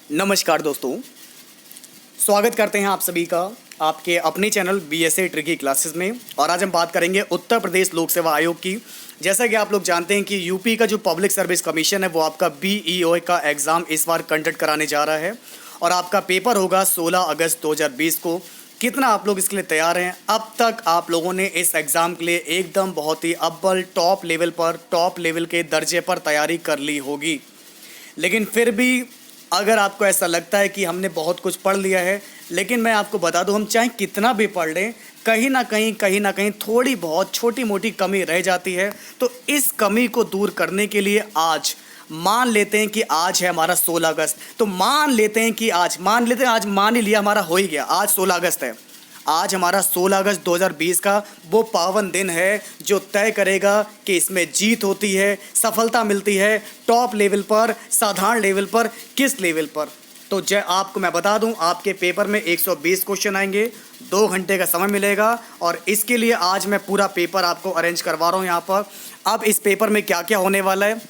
नमस्कार दोस्तों, स्वागत करते हैं आप सभी का आपके अपने चैनल BSA ट्रिकी क्लासेस में। और आज हम बात करेंगे उत्तर प्रदेश लोक सेवा आयोग की। जैसा कि आप लोग जानते हैं कि यूपी का जो पब्लिक सर्विस कमीशन है वो आपका BEO का एग्ज़ाम इस बार कंडक्ट कराने जा रहा है और आपका पेपर होगा 16 अगस्त 2020 को। कितना आप लोग इसके लिए तैयार हैं? अब तक आप लोगों ने इस एग्ज़ाम के लिए एकदम बहुत ही अव्वल टॉप लेवल के दर्जे पर तैयारी कर ली होगी, लेकिन फिर भी अगर आपको ऐसा लगता है कि हमने बहुत कुछ पढ़ लिया है, लेकिन मैं आपको बता दूं, हम चाहे कितना भी पढ़ लें, कहीं ना कहीं थोड़ी बहुत छोटी मोटी कमी रह जाती है। तो इस कमी को दूर करने के लिए आज मान लेते हैं कि आज है हमारा 16 अगस्त, तो मान लेते हैं आज मान ही लिया हमारा हो ही गया, आज 16 अगस्त है। आज हमारा 16 अगस्त 2020 का वो पावन दिन है जो तय करेगा कि इसमें जीत होती है, सफलता मिलती है टॉप लेवल पर, साधारण लेवल पर, किस लेवल पर। तो आपको मैं बता दूं, आपके पेपर में 120 क्वेश्चन आएंगे, 2 घंटे का समय मिलेगा और इसके लिए आज मैं पूरा पेपर आपको अरेंज करवा रहा हूं यहाँ पर। अब इस पेपर में क्या क्या होने वाला है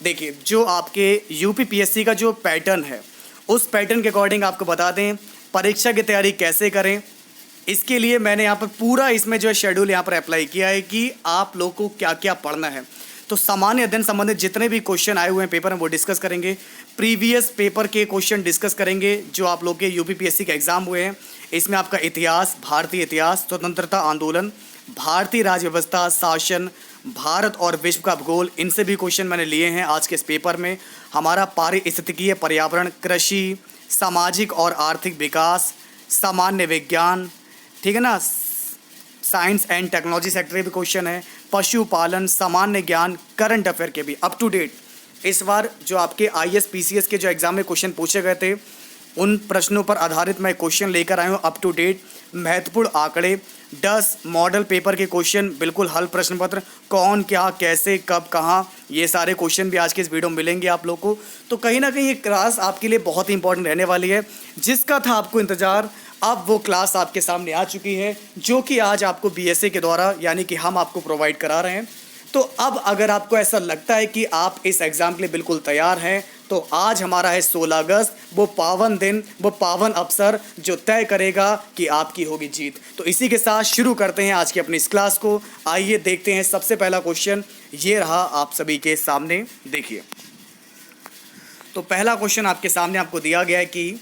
देखिए, जो आपके UPPSC का जो पैटर्न है उस पैटर्न के अकॉर्डिंग आपको बता दें परीक्षा की तैयारी कैसे करें। इसके लिए मैंने यहाँ पर पूरा इसमें जो है शेड्यूल यहाँ पर अप्लाई किया है कि आप लोग को क्या क्या पढ़ना है। तो सामान्य अध्ययन संबंधित जितने भी क्वेश्चन आए हुए हैं पेपर में वो डिस्कस करेंगे, प्रीवियस पेपर के क्वेश्चन डिस्कस करेंगे जो आप लोग के UPPSC के एग्ज़ाम हुए हैं। इसमें आपका इतिहास, भारतीय इतिहास, स्वतंत्रता आंदोलन, भारतीय राज्य व्यवस्था, शासन, भारत और विश्व का भूगोल, इनसे भी क्वेश्चन मैंने लिए हैं आज के इस पेपर में। हमारा पारिस्थितिकीय, पर्यावरण, कृषि, सामाजिक और आर्थिक विकास, सामान्य विज्ञान, ठीक है ना, साइंस एंड टेक्नोलॉजी सेक्टर के भी क्वेश्चन है, पशुपालन, सामान्य ज्ञान, करंट अफेयर के भी अप टू डेट। इस बार जो आपके IAS PCS के जो एग्ज़ाम में क्वेश्चन पूछे गए थे उन प्रश्नों पर आधारित मैं क्वेश्चन लेकर आया हूँ अप टू डेट। महत्वपूर्ण आंकड़े, 10 मॉडल पेपर के क्वेश्चन, बिल्कुल हल प्रश्न पत्र, कौन क्या कैसे कब कहाँ, ये सारे क्वेश्चन भी आज के इस वीडियो में मिलेंगे आप लोग को। तो कहीं ना कहीं ये क्लास आपके लिए बहुत ही इंपॉर्टेंट रहने वाली है। जिसका था आपको इंतज़ार, अब वो क्लास आपके सामने आ चुकी है जो कि आज आपको BSA के द्वारा यानी कि हम आपको प्रोवाइड करा रहे हैं। तो अब अगर आपको ऐसा लगता है कि आप इस एग्ज़ाम के लिए बिल्कुल तैयार हैं तो आज हमारा है 16 अगस्त, वो पावन दिन, वो पावन अवसर जो तय करेगा कि आपकी होगी जीत। तो इसी के साथ शुरू करते हैं आज की अपनी इस क्लास को। आइए देखते हैं सबसे पहला क्वेश्चन ये रहा आप सभी के सामने, देखिए। तो पहला क्वेश्चन आपके सामने आपको दिया गया है कि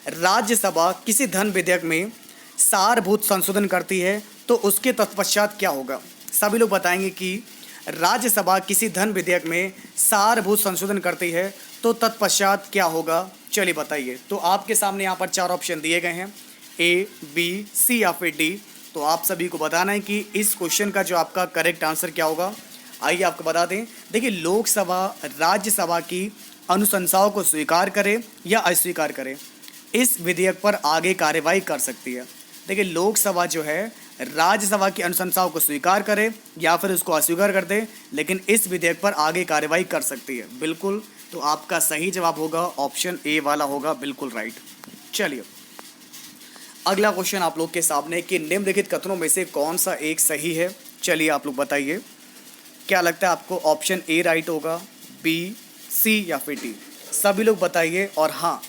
राज्यसभा किसी धन विधेयक में सारभूत संशोधन करती है तो उसके तत्पश्चात क्या होगा। सभी लोग बताएंगे कि राज्यसभा किसी धन विधेयक में सारभूत संशोधन करती है तो तत्पश्चात क्या होगा, चलिए बताइए। तो आपके सामने यहाँ पर 4 ऑप्शन दिए गए हैं, A, B, C या फिर D। तो आप सभी को बताना है कि इस क्वेश्चन का जो आपका करेक्ट आंसर क्या होगा। आइए आपको बता दें, देखिए, लोकसभा राज्यसभा की अनुशंसाओं को स्वीकार करे या अस्वीकार करे, इस विधेयक पर आगे कार्यवाही कर सकती है। देखिए, लोकसभा जो है राज्यसभा की अनुशंसाओं को स्वीकार करे या फिर उसको अस्वीकार कर दे, लेकिन इस विधेयक पर आगे कार्यवाही कर सकती है। बिल्कुल, तो आपका सही जवाब होगा ऑप्शन A वाला होगा, बिल्कुल राइट। चलिए अगला क्वेश्चन आप लोग के सामने कि निम्नलिखित कथनों में से कौन सा एक सही है। चलिए आप लोग बताइए, क्या लगता है आपको ऑप्शन A राइट होगा, B, C या फिर D? सभी लोग बताइए। और हाँ,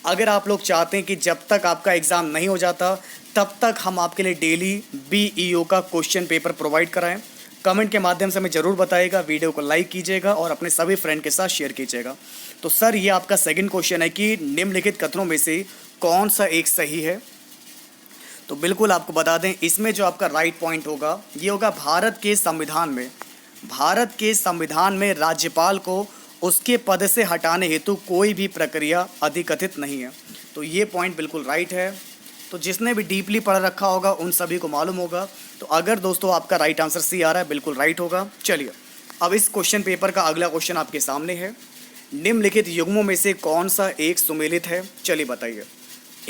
अगर आप लोग चाहते हैं कि जब तक आपका एग्ज़ाम नहीं हो जाता तब तक हम आपके लिए डेली BEO का क्वेश्चन पेपर प्रोवाइड कराएं, कमेंट के माध्यम से हमें ज़रूर बताइएगा, वीडियो को लाइक कीजिएगा और अपने सभी फ्रेंड के साथ शेयर कीजिएगा। तो सर, ये आपका सेकंड क्वेश्चन है कि निम्नलिखित कथनों में से कौन सा एक सही है। तो बिल्कुल आपको बता दें, इसमें जो आपका राइट पॉइंट होगा ये होगा भारत के संविधान में राज्यपाल को उसके पद से हटाने हेतु कोई भी प्रक्रिया अधिकथित नहीं है। तो ये पॉइंट बिल्कुल राइट है। तो जिसने भी डीपली पढ़ रखा होगा उन सभी को मालूम होगा। तो अगर दोस्तों आपका राइट आंसर C आ रहा है, बिल्कुल राइट होगा। चलिए अब इस क्वेश्चन पेपर का अगला क्वेश्चन आपके सामने है, निम्नलिखित युग्मों में से कौन सा एक सुमेलित है। चलिए बताइए।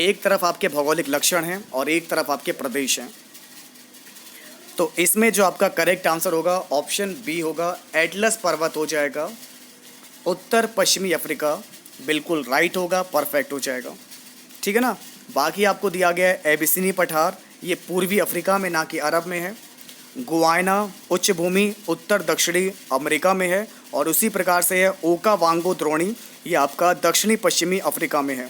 एक तरफ आपके भौगोलिक लक्षण हैं और एक तरफ आपके प्रदेश हैं। तो इसमें जो आपका करेक्ट आंसर होगा ऑप्शन B होगा, एटलस पर्वत हो जाएगा, उत्तर पश्चिमी अफ्रीका, बिल्कुल राइट होगा, परफेक्ट हो जाएगा, ठीक है ना। बाकी आपको दिया गया है एबिसिनी पठार, ये पूर्वी अफ्रीका में ना कि अरब में है। गुयाना उच्च भूमि उत्तर दक्षिणी अमेरिका में है, और उसी प्रकार से है ओकावांगो द्रोणी, ये आपका दक्षिणी पश्चिमी अफ्रीका में है।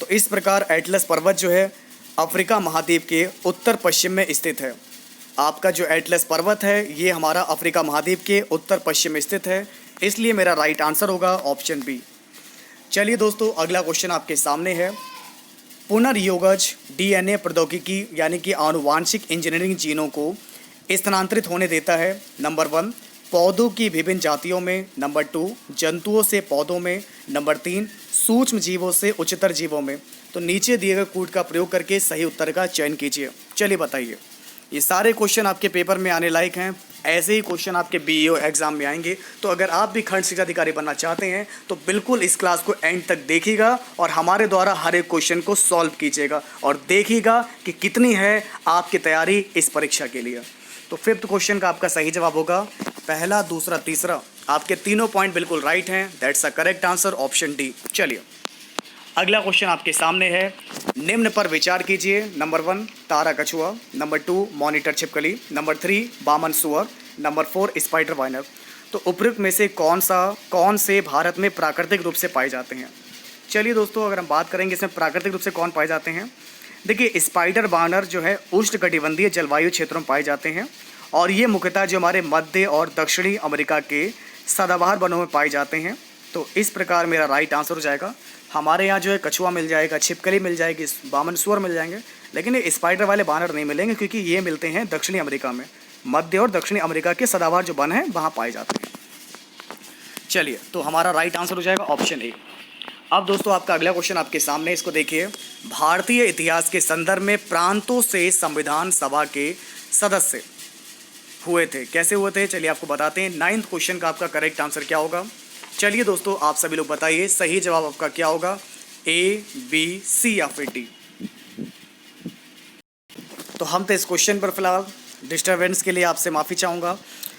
तो इस प्रकार एटलस पर्वत जो है अफ्रीका महाद्वीप के उत्तर पश्चिम में स्थित है। आपका जो एटलस पर्वत है ये हमारा अफ्रीका महाद्वीप के उत्तर पश्चिम में स्थित है, इसलिए मेरा राइट आंसर होगा ऑप्शन बी। चलिए दोस्तों, अगला क्वेश्चन आपके सामने है। पुनर्योगज डीएनए प्रौद्योगिकी यानी कि आनुवांशिक इंजीनियरिंग जीनों को स्थानांतरित होने देता है। नंबर 1 पौधों की विभिन्न जातियों में, नंबर 2 जंतुओं से पौधों में, नंबर 3 सूक्ष्म जीवों से उच्चतर जीवों में। तो नीचे दिए गए कोड का प्रयोग करके सही उत्तर का चयन कीजिए। चलिए बताइए, ये सारे क्वेश्चन आपके पेपर में आने लायक हैं। ऐसे ही क्वेश्चन आपके बीईओ एग्जाम में आएंगे। तो अगर आप भी खंड शिक्षा अधिकारी बनना चाहते हैं तो बिल्कुल इस क्लास को एंड तक देखिएगा और हमारे द्वारा हर एक क्वेश्चन को सॉल्व कीजिएगा और देखिएगा कि कितनी है आपकी तैयारी इस परीक्षा के लिए। तो फिफ्थ क्वेश्चन का आपका सही जवाब होगा पहला, दूसरा, तीसरा। आपके तीनों पॉइंट बिल्कुल राइट हैं। That's a correct answer, option D. चलिए अगला क्वेश्चन आपके सामने है। निम्न पर विचार कीजिए। नंबर 1 तारा कछुआ, नंबर 2 मॉनिटर छिपकली, नंबर 3 बामन सुअर, नंबर 4 स्पाइडर वाइनर। तो उपयुक्त में से कौन से भारत में प्राकृतिक रूप से पाए जाते हैं? चलिए दोस्तों, अगर हम बात करेंगे इसमें प्राकृतिक रूप से कौन पाए जाते हैं, देखिए स्पाइडर वाइनर जो है उष्णकटिबंधीय जलवायु क्षेत्रों में पाए जाते हैं और ये मुख्यतः जो हमारे मध्य और दक्षिणी अमेरिका के सदाबहार वनों में पाए जाते हैं। तो इस प्रकार मेरा राइट आंसर हो जाएगा। हमारे यहाँ जो है कछुआ मिल जाएगा, छिपकली मिल जाएगी, बामन सुअर मिल जाएंगे, लेकिन ये स्पाइडर वाले बानर नहीं मिलेंगे क्योंकि ये मिलते हैं दक्षिणी अमेरिका में। मध्य और दक्षिणी अमेरिका के सदाबहार जो वन है वहाँ पाए जाते हैं। चलिए, तो हमारा राइट आंसर हो जाएगा ऑप्शन ए। अब दोस्तों आपका अगला क्वेश्चन आपके सामने, इसको देखिए। भारतीय इतिहास के संदर्भ में प्रांतों से संविधान सभा के सदस्य हुए थे, कैसे हुए थे? चलिए आपको बताते हैं। 9th क्वेश्चन का आपका करेक्ट आंसर क्या होगा? चलिए दोस्तों, आप सभी लोग बताइए सही जवाब आपका क्या होगा, ए, बी, सी या फिर डी। तो हम तो इस क्वेश्चन पर फिलहाल डिस्टर्बेंस के लिए आपसे माफ़ी चाहूँगा।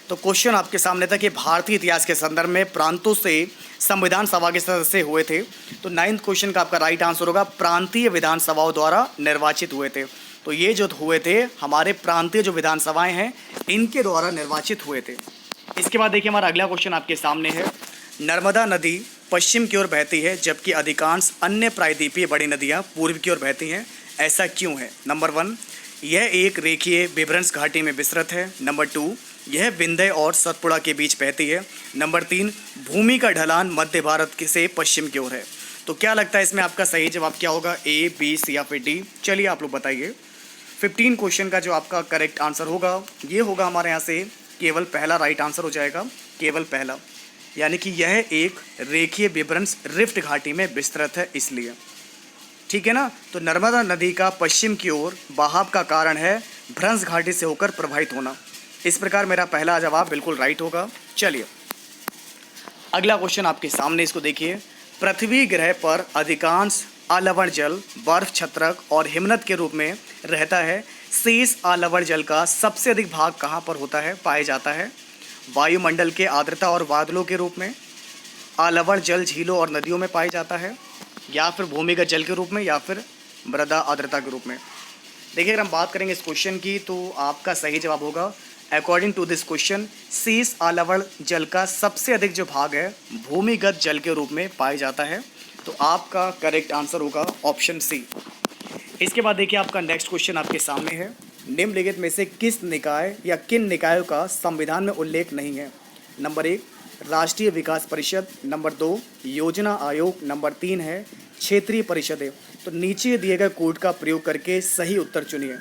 तो क्वेश्चन आपके सामने था कि भारतीय इतिहास के संदर्भ में प्रांतों से संविधान सभा के सदस्य हुए थे। तो 9th क्वेश्चन का आपका राइट आंसर होगा प्रांतीय विधानसभाओं द्वारा निर्वाचित हुए थे। तो ये जो हुए थे हमारे प्रांतीय जो विधानसभाएं हैं इनके द्वारा निर्वाचित हुए थे। इसके बाद देखिए हमारा अगला क्वेश्चन आपके सामने है। नर्मदा नदी पश्चिम की ओर बहती है जबकि अधिकांश अन्य प्रायद्वीपीय बड़ी नदियाँ पूर्व की ओर बहती हैं, ऐसा क्यों है? नंबर 1 यह एक रेखीय विभ्रंश घाटी में विस्तृत है। नंबर 2 यह विंध्य और सतपुड़ा के बीच बहती है। नंबर 3 भूमि का ढलान मध्य भारत से पश्चिम की ओर है। तो क्या लगता है इसमें आपका सही जवाब क्या होगा, ए, बी, सी या फिर डी? चलिए आप लोग बताइए। 15 क्वेश्चन का जो आपका करेक्ट आंसर होगा ये होगा हमारे यहाँ से केवल पहला राइट आंसर हो जाएगा, केवल पहला, यानी कि यह एक रेखीय विभ्रंश रिफ्ट घाटी में विस्तृत है इसलिए, ठीक है ना। तो नर्मदा नदी का पश्चिम की ओर बहाव का कारण है भ्रंश घाटी से होकर प्रवाहित होना। इस प्रकार मेरा पहला जवाब बिल्कुल राइट होगा। चलिए अगला क्वेश्चन आपके सामने, इसको देखिए। पृथ्वी ग्रह पर अधिकांश अलवण जल बर्फ, छत्रक और हिमनद के रूप में रहता है। शेष अलवण जल का सबसे अधिक भाग कहाँ पर होता है, पाया जाता है? वायुमंडल के आर्द्रता और बादलों के रूप में, अलवण जल झीलों और नदियों में पाया जाता है, या फिर भूमिगत जल के रूप में, या फिर मृदा आर्द्रता के रूप में। देखिए अगर हम बात करेंगे इस क्वेश्चन की तो आपका सही जवाब होगा अकॉर्डिंग टू दिस क्वेश्चन शेष अलवण जल का सबसे अधिक जो भाग है भूमिगत जल के रूप में पाया जाता है। तो आपका करेक्ट आंसर होगा ऑप्शन सी। इसके बाद देखिए आपका नेक्स्ट क्वेश्चन आपके सामने है। निम्नलिखित में से किस निकाय या किन निकायों का संविधान में उल्लेख नहीं है? नंबर 1 राष्ट्रीय विकास परिषद, नंबर 2 योजना आयोग, नंबर 3 है क्षेत्रीय परिषदें। तो नीचे दिए गए कोड का प्रयोग करके सही उत्तर चुनिए।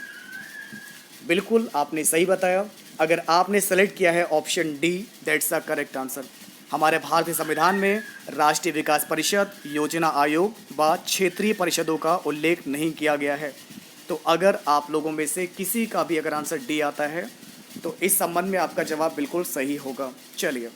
बिल्कुल आपने सही बताया। अगर आपने सेलेक्ट किया है option D, that's the correct answer. हमारे भारतीय संविधान में राष्ट्रीय विकास परिषद, योजना आयोग व क्षेत्रीय परिषदों का उल्लेख नहीं किया गया है। तो अगर आप लोगों में से किसी का भी अगर आंसर डी आता है तो इस संबंध में आपका जवाब बिल्कुल सही होगा। चलिए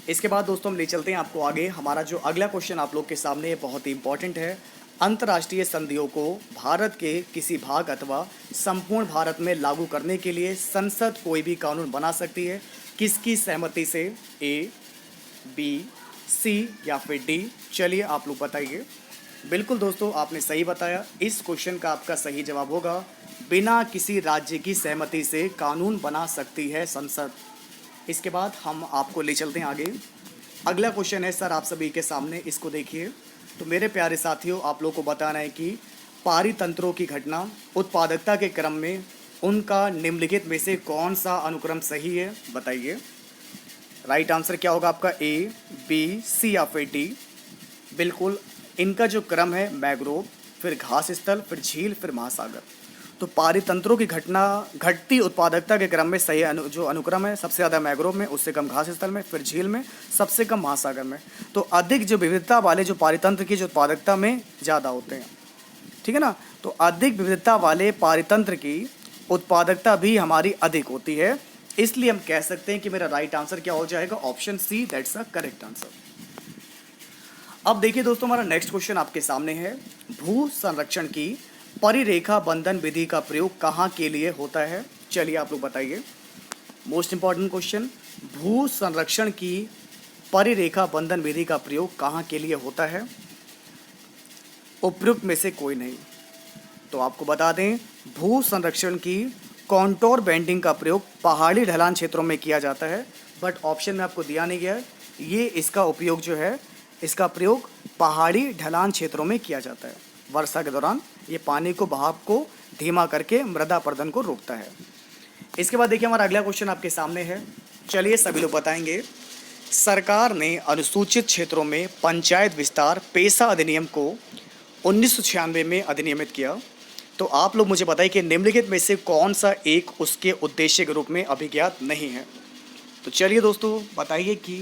इसके बाद दोस्तों हम ले चलते हैं आपको आगे। हमारा जो अगला क्वेश्चन आप लोग के सामने है बहुत ही इंपॉर्टेंट है। अंतर्राष्ट्रीय संधियों को भारत के किसी भाग अथवा संपूर्ण भारत में लागू करने के लिए संसद कोई भी कानून बना सकती है, किसकी सहमति से? ए, बी, सी या फिर डी? चलिए आप लोग बताइए। बिल्कुल दोस्तों आपने सही बताया। इस क्वेश्चन का आपका सही जवाब होगा बिना किसी राज्य की सहमति से कानून बना सकती है संसद। इसके बाद हम आपको ले चलते हैं आगे। अगला क्वेश्चन है सर आप सभी के सामने, इसको देखिए। तो मेरे प्यारे साथियों, आप लोग को बताना है कि पारितंत्रों की घटना उत्पादकता के क्रम में उनका निम्नलिखित में से कौन सा अनुक्रम सही है, बताइए। राइट आंसर क्या होगा आपका, ए, बी, सी या फिर डी। बिल्कुल इनका जो क्रम है, मैग्रोव, फिर घास स्थल, फिर झील, फिर महासागर। तो पारितंत्रों की घटना घटती उत्पादकता के क्रम में सही जो अनुक्रम है, सबसे ज़्यादा मैग्रोव में, उससे कम घास स्थल में, फिर झील में, सबसे कम महासागर में। तो अधिक जो विविधता वाले जो पारितंत्र की जो उत्पादकता में ज़्यादा होते हैं, ठीक है ना। तो अधिक विविधता वाले पारितंत्र की उत्पादकता भी हमारी अधिक होती है, इसलिए हम कह सकते हैं कि मेरा राइट आंसर क्या हो जाएगा, option C, that's a correct answer. अब देखिए दोस्तों, हमारा नेक्स्ट क्वेश्चन आपके सामने है। भू संरक्षण की परिरेखा बंधन विधि का प्रयोग कहाँ के लिए होता है, चलिए आप लोग बताइए। मोस्ट इंपॉर्टेंट क्वेश्चन, भू संरक्षण की परिरेखा बंधन विधि का प्रयोग कहाँ के लिए होता है, उपयुक्त में से कोई नहीं। तो आपको बता दें, भू संरक्षण की कॉन्टोर बेंडिंग का प्रयोग पहाड़ी ढलान क्षेत्रों में किया जाता है, बट ऑप्शन में आपको दिया नहीं गया है। ये इसका उपयोग जो है, इसका प्रयोग पहाड़ी ढलान क्षेत्रों में किया जाता है। वर्षा के दौरान ये पानी को बहाव को धीमा करके मृदा अपरदन को रोकता है। इसके बाद देखिए हमारा अगला क्वेश्चन आपके सामने है, चलिए सभी लोग बताएंगे। सरकार ने अनुसूचित क्षेत्रों में पंचायत विस्तार पेशा अधिनियम को 1996 में अधिनियमित किया। तो आप लोग मुझे बताइए कि निम्नलिखित में से कौन सा एक उसके उद्देश्य के रूप में अभिज्ञात नहीं है। तो चलिए दोस्तों बताइए कि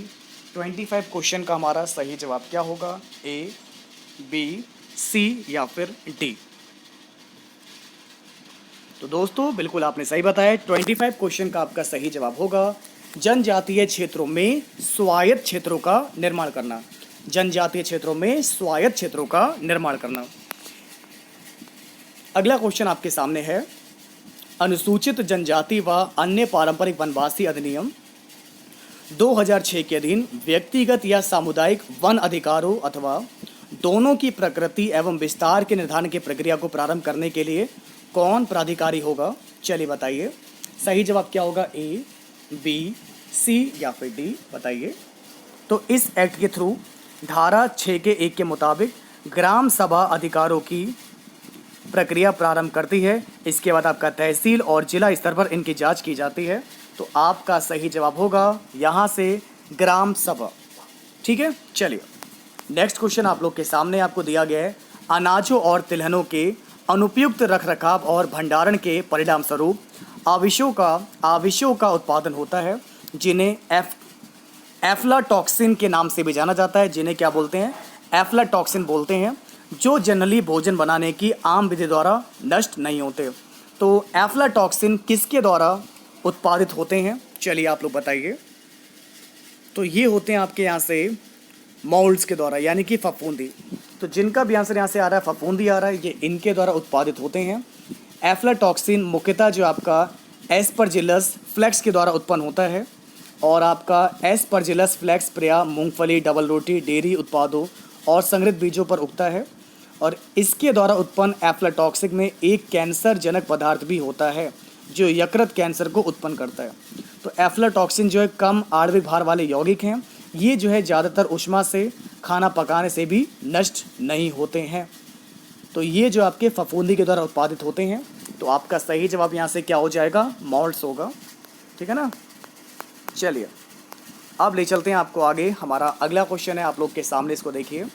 25 क्वेश्चन का हमारा सही जवाब क्या होगा, ए, बी, सी या फिर डी। तो दोस्तों बिल्कुल आपने सही बताया, 25 क्वेश्चन का आपका सही जवाब होगा जनजातीय क्षेत्रों में स्वायत्त क्षेत्रों का निर्माण करना। जनजातीय क्षेत्रों में स्वायत्त क्षेत्रों का निर्माण करना। अगला क्वेश्चन आपके सामने है, अनुसूचित जनजाति व अन्य पारंपरिक वनवासी अधिनियम 2006 के अधीन व्यक्तिगत या सामुदायिक वन अधिकारों अथवा दोनों की प्रकृति एवं विस्तार के निर्धारण की प्रक्रिया को प्रारंभ करने के लिए कौन प्राधिकारी होगा, चलिए बताइए। सही जवाब क्या होगा, ए, बी, सी या फिर डी, बताइए। तो इस एक्ट के थ्रू धारा 6 के 1 के मुताबिक ग्राम सभा अधिकारों की प्रक्रिया प्रारंभ करती है। इसके बाद आपका तहसील और जिला स्तर पर इनकी जांच की जाती है। तो आपका सही जवाब होगा यहाँ से ग्राम सभा, ठीक है। चलिए नेक्स्ट क्वेश्चन आप लोग के सामने आपको दिया गया है, अनाजों और तिलहनों के अनुपयुक्त रखरखाव और भंडारण के परिणाम स्वरूप आविशों का उत्पादन होता है, जिन्हें एफ्लाटॉक्सिन के नाम से भी जाना जाता है। जिन्हें क्या बोलते हैं, एफ्लाटॉक्सिन बोलते हैं, जो जनरली भोजन बनाने की आम विधि द्वारा नष्ट नहीं होते। तो एफ्लाटॉक्सिन किसके द्वारा उत्पादित होते हैं, चलिए आप लोग बताइए। तो ये होते हैं आपके यहाँ से मोल्ड्स के द्वारा, यानी कि फफूंदी। तो जिनका भी आंसर यहाँ से आ रहा है फफूंदी आ रहा है, ये इनके द्वारा उत्पादित होते हैं। एफ्लाटॉक्सिन मुख्यतः जो आपका एस्परजिलस फ्लेक्स के द्वारा उत्पन्न होता है, और आपका एस्परजिलस फ्लेक्स प्रायः मूंगफली, डबल रोटी, डेयरी उत्पादों और संग्रहित बीजों पर उगता है। और इसके द्वारा उत्पन्न एफ्लाटॉक्सिन में एक कैंसर जनक पदार्थ भी होता है जो यकृत कैंसर को उत्पन्न करता है। तो एफ्लाटॉक्सिन जो है कम आणविक भार वाले यौगिक हैं, ये जो है ज़्यादातर ऊष्मा से खाना पकाने से भी नष्ट नहीं होते हैं। तो ये जो आपके फफूंदी के द्वारा उत्पादित होते हैं। तो आपका सही जवाब यहाँ से क्या हो जाएगा, मॉल्ट्स होगा, ठीक है ना। चलिए अब ले चलते हैं आपको आगे। हमारा अगला क्वेश्चन है आप लोग के सामने, इसको देखिए।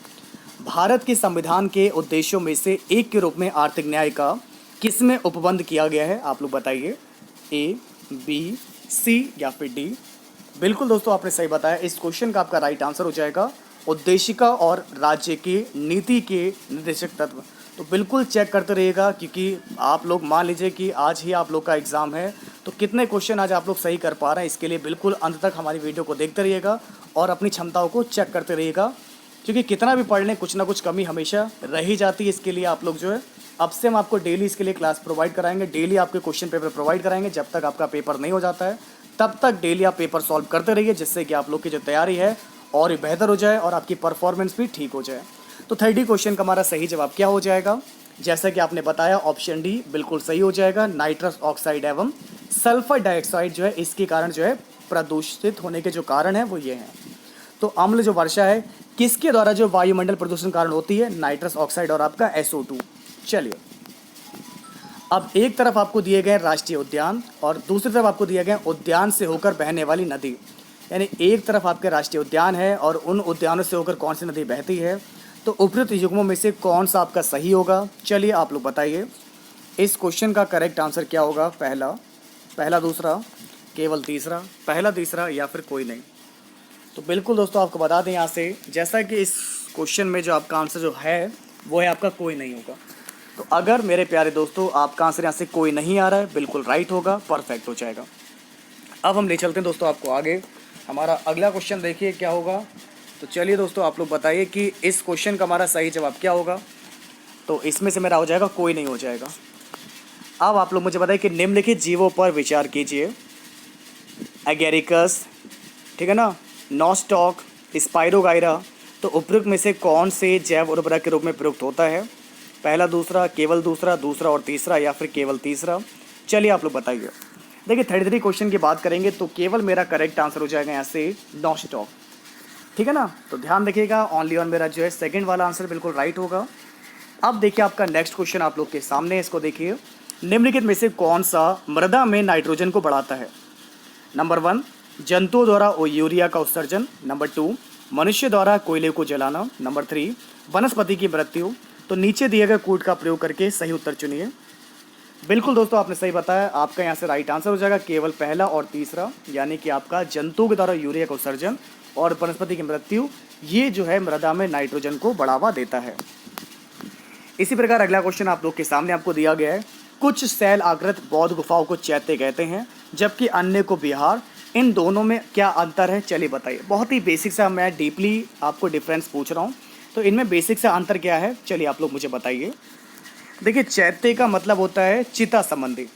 भारत के संविधान के उद्देश्यों में से एक के रूप में आर्थिक न्याय का किसमें उपबंध किया गया है, आप लोग बताइए। ए, बी, सी या फिर डी। बिल्कुल दोस्तों आपने सही बताया। इस क्वेश्चन का आपका राइट आंसर हो जाएगा उद्देशिका और राज्य की नीति के निर्देशक तत्व। तो बिल्कुल चेक करते रहिएगा, क्योंकि आप लोग मान लीजिए कि आज ही आप लोग का एग्ज़ाम है, तो कितने क्वेश्चन आज आप लोग सही कर पा रहे हैं, इसके लिए बिल्कुल अंत तक हमारी वीडियो को देखते रहिएगा और अपनी क्षमताओं को चेक करते रहिएगा, क्योंकि कितना भी पढ़ लें कुछ ना कुछ कमी हमेशा रह ही जाती है। इसके लिए आप लोग जो है, अब से हम आपको डेली इसके लिए क्लास प्रोवाइड कराएंगे, डेली आपके क्वेश्चन पेपर प्रोवाइड कराएंगे। जब तक आपका पेपर नहीं हो जाता है तब तक डेली आप पेपर सॉल्व करते रहिए, जिससे कि आप लोग की जो तैयारी है और बेहतर हो जाए और आपकी परफॉर्मेंस भी ठीक हो जाए। तो 30 क्वेश्चन का हमारा सही जवाब क्या हो जाएगा, जैसा कि आपने बताया ऑप्शन डी बिल्कुल सही हो जाएगा। नाइट्रस ऑक्साइड एवं सल्फर डाइऑक्साइड जो है इसके कारण जो है प्रदूषित होने के जो कारण है वो ये हैं। तो अम्ल जो वर्षा है किसके द्वारा जो वायुमंडल प्रदूषण कारण होती है? नाइट्रस ऑक्साइड और आपका SO2। चलिए, अब एक तरफ आपको दिए गए राष्ट्रीय उद्यान और दूसरी तरफ आपको दिया गया उद्यान से होकर बहने वाली नदी। यानी एक तरफ आपके राष्ट्रीय उद्यान है और उन उद्यानों से होकर कौन सी नदी बहती है। तो उपयुक्त युग्मों में से कौन सा आपका सही होगा? चलिए आप लोग बताइए इस क्वेश्चन का करेक्ट आंसर क्या होगा। पहला दूसरा, केवल तीसरा, पहला तीसरा या फिर कोई नहीं। तो बिल्कुल दोस्तों आपको बता दें यहाँ से, जैसा कि इस क्वेश्चन में जो आपका आंसर जो है वो है आपका कोई नहीं होगा। तो अगर मेरे प्यारे दोस्तों आपका आंसर यहाँ से कोई नहीं आ रहा है, बिल्कुल राइट होगा, परफेक्ट हो जाएगा। अब हम ले चलते हैं दोस्तों आपको आगे। हमारा अगला क्वेश्चन देखिए क्या होगा। तो चलिए दोस्तों आप लोग बताइए कि इस क्वेश्चन का हमारा सही जवाब क्या होगा। तो इसमें से मेरा हो जाएगा कोई नहीं हो जाएगा। अब आप लोग मुझे बताइए कि निम्नलिखित जीवों पर विचार कीजिए। एगेरिकस, ठीक है ना, नॉस्टॉक, स्पाइरोगाइरा। तो उपयुक्त में से कौन से जैव उर्वरक के रूप में प्रयुक्त होता है? पहला दूसरा, केवल दूसरा, दूसरा और तीसरा या फिर केवल तीसरा। चलिए आप लोग बताइए। देखिए 33 क्वेश्चन की बात करेंगे तो केवल मेरा करेक्ट आंसर हो जाएगा यहाँ से नॉस्टॉक, ठीक है ना। तो ध्यान रखिएगा, ओनली ऑन मेरा जो है सेकंड वाला आंसर बिल्कुल राइट होगा। अब देखिए आपका नेक्स्ट क्वेश्चन आप लोग के सामने, इसको देखिए। निम्नलिखित में से कौन सा मृदा में नाइट्रोजन को बढ़ाता है? नंबर 1, जंतुओं द्वारा यूरिया का उत्सर्जन। नंबर 2, मनुष्य द्वारा कोयले को जलाना। नंबर 3, वनस्पति की मृत्यु। तो नीचे दिए गए कूट का प्रयोग करके सही उत्तर चुनिए। बिल्कुल दोस्तों आपने सही बताया, आपका यहाँ से राइट आंसर हो जाएगा केवल पहला और तीसरा, यानी कि आपका जंतुओं के द्वारा यूरिया का उत्सर्जन और वनस्पति की मृत्यु, ये जो है मृदा में नाइट्रोजन को बढ़ावा देता है। इसी प्रकार अगला क्वेश्चन आप लोग के सामने आपको दिया गया है। कुछ शैल आकृत बौद्ध गुफाओं को चैत्य कहते हैं जबकि अन्य को बिहार। इन दोनों में क्या अंतर है? चलिए बताइए। बहुत ही बेसिक सा मैं डीपली आपको डिफरेंस पूछ रहा हूँ, तो इनमें बेसिक सा अंतर क्या है चलिए आप लोग मुझे बताइए। देखिए चैत्य का मतलब होता है चिता संबंधी।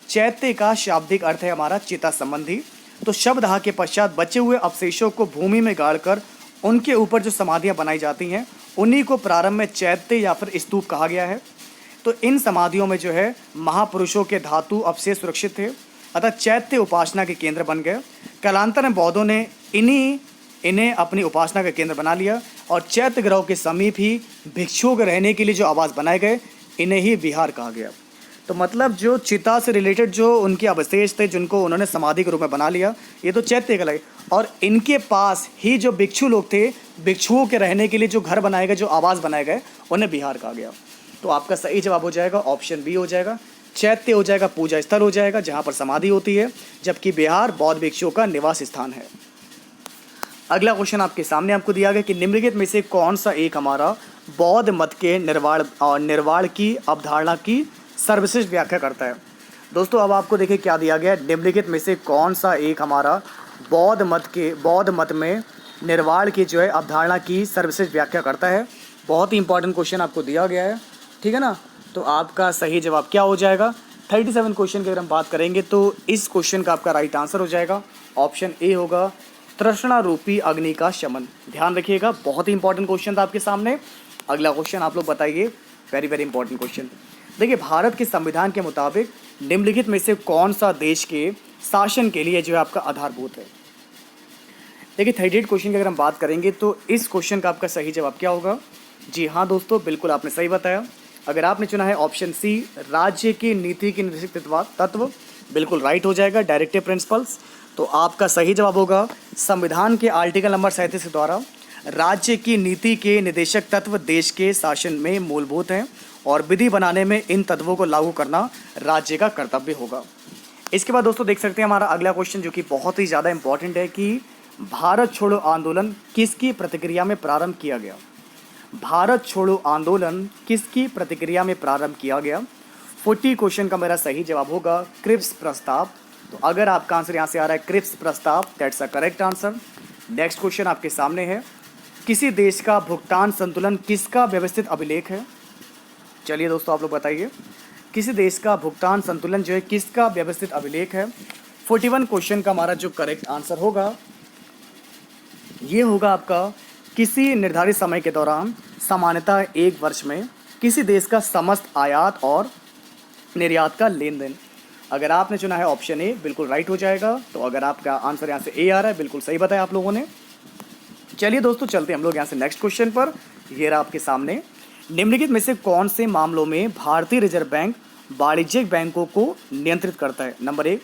चैत्य का शाब्दिक अर्थ है हमारा चिता संबंधी। तो शवदाह के पश्चात बचे हुए अवशेषों को भूमि में गाड़कर उनके ऊपर जो समाधियां बनाई जाती हैं उन्हीं को प्रारंभ में चैत्य या फिर स्तूप कहा गया है। तो इन समाधियों में जो है महापुरुषों के धातु अवशेष सुरक्षित थे, अतः चैत्य उपासना के केंद्र बन गए। कालांतर में बौद्धों ने इन्हें अपनी उपासना का केंद्र बना लिया और चैत्य ग्रहों के समीप ही भिक्षुओं के रहने के लिए जो आवास बनाए गए इन्हें ही विहार कहा गया। तो मतलब जो चिता से रिलेटेड जो उनके अवशेष थे जिनको उन्होंने समाधि के रूप में बना लिया, ये तो चैत्य कहलाए। और इनके पास ही जो भिक्षु लोग थे, भिक्षुओं के रहने के लिए जो घर बनाए गए, जो आवास बनाए गए, उन्हें विहार कहा गया। तो आपका सही जवाब हो जाएगा ऑप्शन बी हो जाएगा। चैत्य हो जाएगा पूजा स्थल हो जाएगा जहाँ पर समाधि होती है, जबकि विहार बौद्ध भिक्षुओं का निवास स्थान है। अगला क्वेश्चन आपके सामने आपको दिया गया कि निम्नलिखित में से कौन सा एक हमारा बौद्ध मत के निर्वाण की अवधारणा की सर्वश्रेष्ठ व्याख्या करता है। दोस्तों अब आपको देखिए क्या दिया गया है। निम्नलिखित में से कौन सा एक हमारा बौद्ध मत में निर्वाण की जो है अवधारणा की सर्वश्रेष्ठ व्याख्या करता है। बहुत ही इंपॉर्टेंट क्वेश्चन आपको दिया गया है, ठीक है ना। तो आपका सही जवाब क्या हो जाएगा? 37 क्वेश्चन की अगर हम बात करेंगे तो इस क्वेश्चन का आपका राइट आंसर हो जाएगा ऑप्शन ए होगा, तृष्णा रूपी अग्नि का शमन। ध्यान रखिएगा, बहुत ही इंपॉर्टेंट क्वेश्चन था आपके सामने। अगला क्वेश्चन आप लोग बताइए, वेरी वेरी इंपॉर्टेंट क्वेश्चन। देखिए भारत के संविधान के मुताबिक निम्नलिखित में से कौन सा देश के शासन के लिए जो है आपका आधारभूत है? देखिए 38 क्वेश्चन की अगर हम बात करेंगे तो इस क्वेश्चन का आपका सही जवाब क्या होगा? जी हाँ दोस्तों, बिल्कुल आपने सही बताया। अगर आपने चुना है ऑप्शन सी, राज्य की नीति के निर्देशक तत्व, बिल्कुल राइट हो जाएगा, डायरेक्टिव प्रिंसिपल्स। तो आपका सही जवाब होगा संविधान के आर्टिकल नंबर 37 के द्वारा राज्य की नीति के निदेशक तत्व देश के शासन में मूलभूत हैं और विधि बनाने में इन तत्वों को लागू करना राज्य का कर्तव्य होगा। इसके बाद दोस्तों देख सकते हैं हमारा अगला क्वेश्चन जो कि बहुत ही ज़्यादा इंपॉर्टेंट है कि भारत छोड़ो आंदोलन किसकी प्रतिक्रिया में प्रारंभ किया गया? भारत छोड़ो आंदोलन किसकी प्रतिक्रिया में प्रारंभ किया गया? 40 क्वेश्चन का मेरा सही जवाब होगा क्रिप्स प्रस्ताव। तो अगर आपका आंसर यहाँ से आ रहा है क्रिप्स प्रस्ताव, that's a correct answer. Next question आपके सामने है, किसी देश का भुगतान संतुलन किसका व्यवस्थित अभिलेख है? चलिए दोस्तों आप लोग बताइए, किसी देश का भुगतान संतुलन जो है किसका व्यवस्थित अभिलेख है? 41 क्वेश्चन का हमारा जो करेक्ट आंसर होगा ये होगा आपका, किसी निर्धारित समय के दौरान सामान्यतः एक वर्ष में किसी देश का समस्त आयात और निर्यात का लेन देन। अगर आपने चुना है ऑप्शन ए, बिल्कुल राइट हो जाएगा। तो अगर आपका आंसर यहाँ से ए आ रहा है, बिल्कुल सही बताया आप लोगों ने। चलिए दोस्तों, चलते हैं हम लोग यहाँ से नेक्स्ट क्वेश्चन पर। ये रहा आपके सामने, निम्नलिखित में से कौन से मामलों में भारतीय रिजर्व बैंक वाणिज्यिक बैंकों को नियंत्रित करता है? नंबर 1,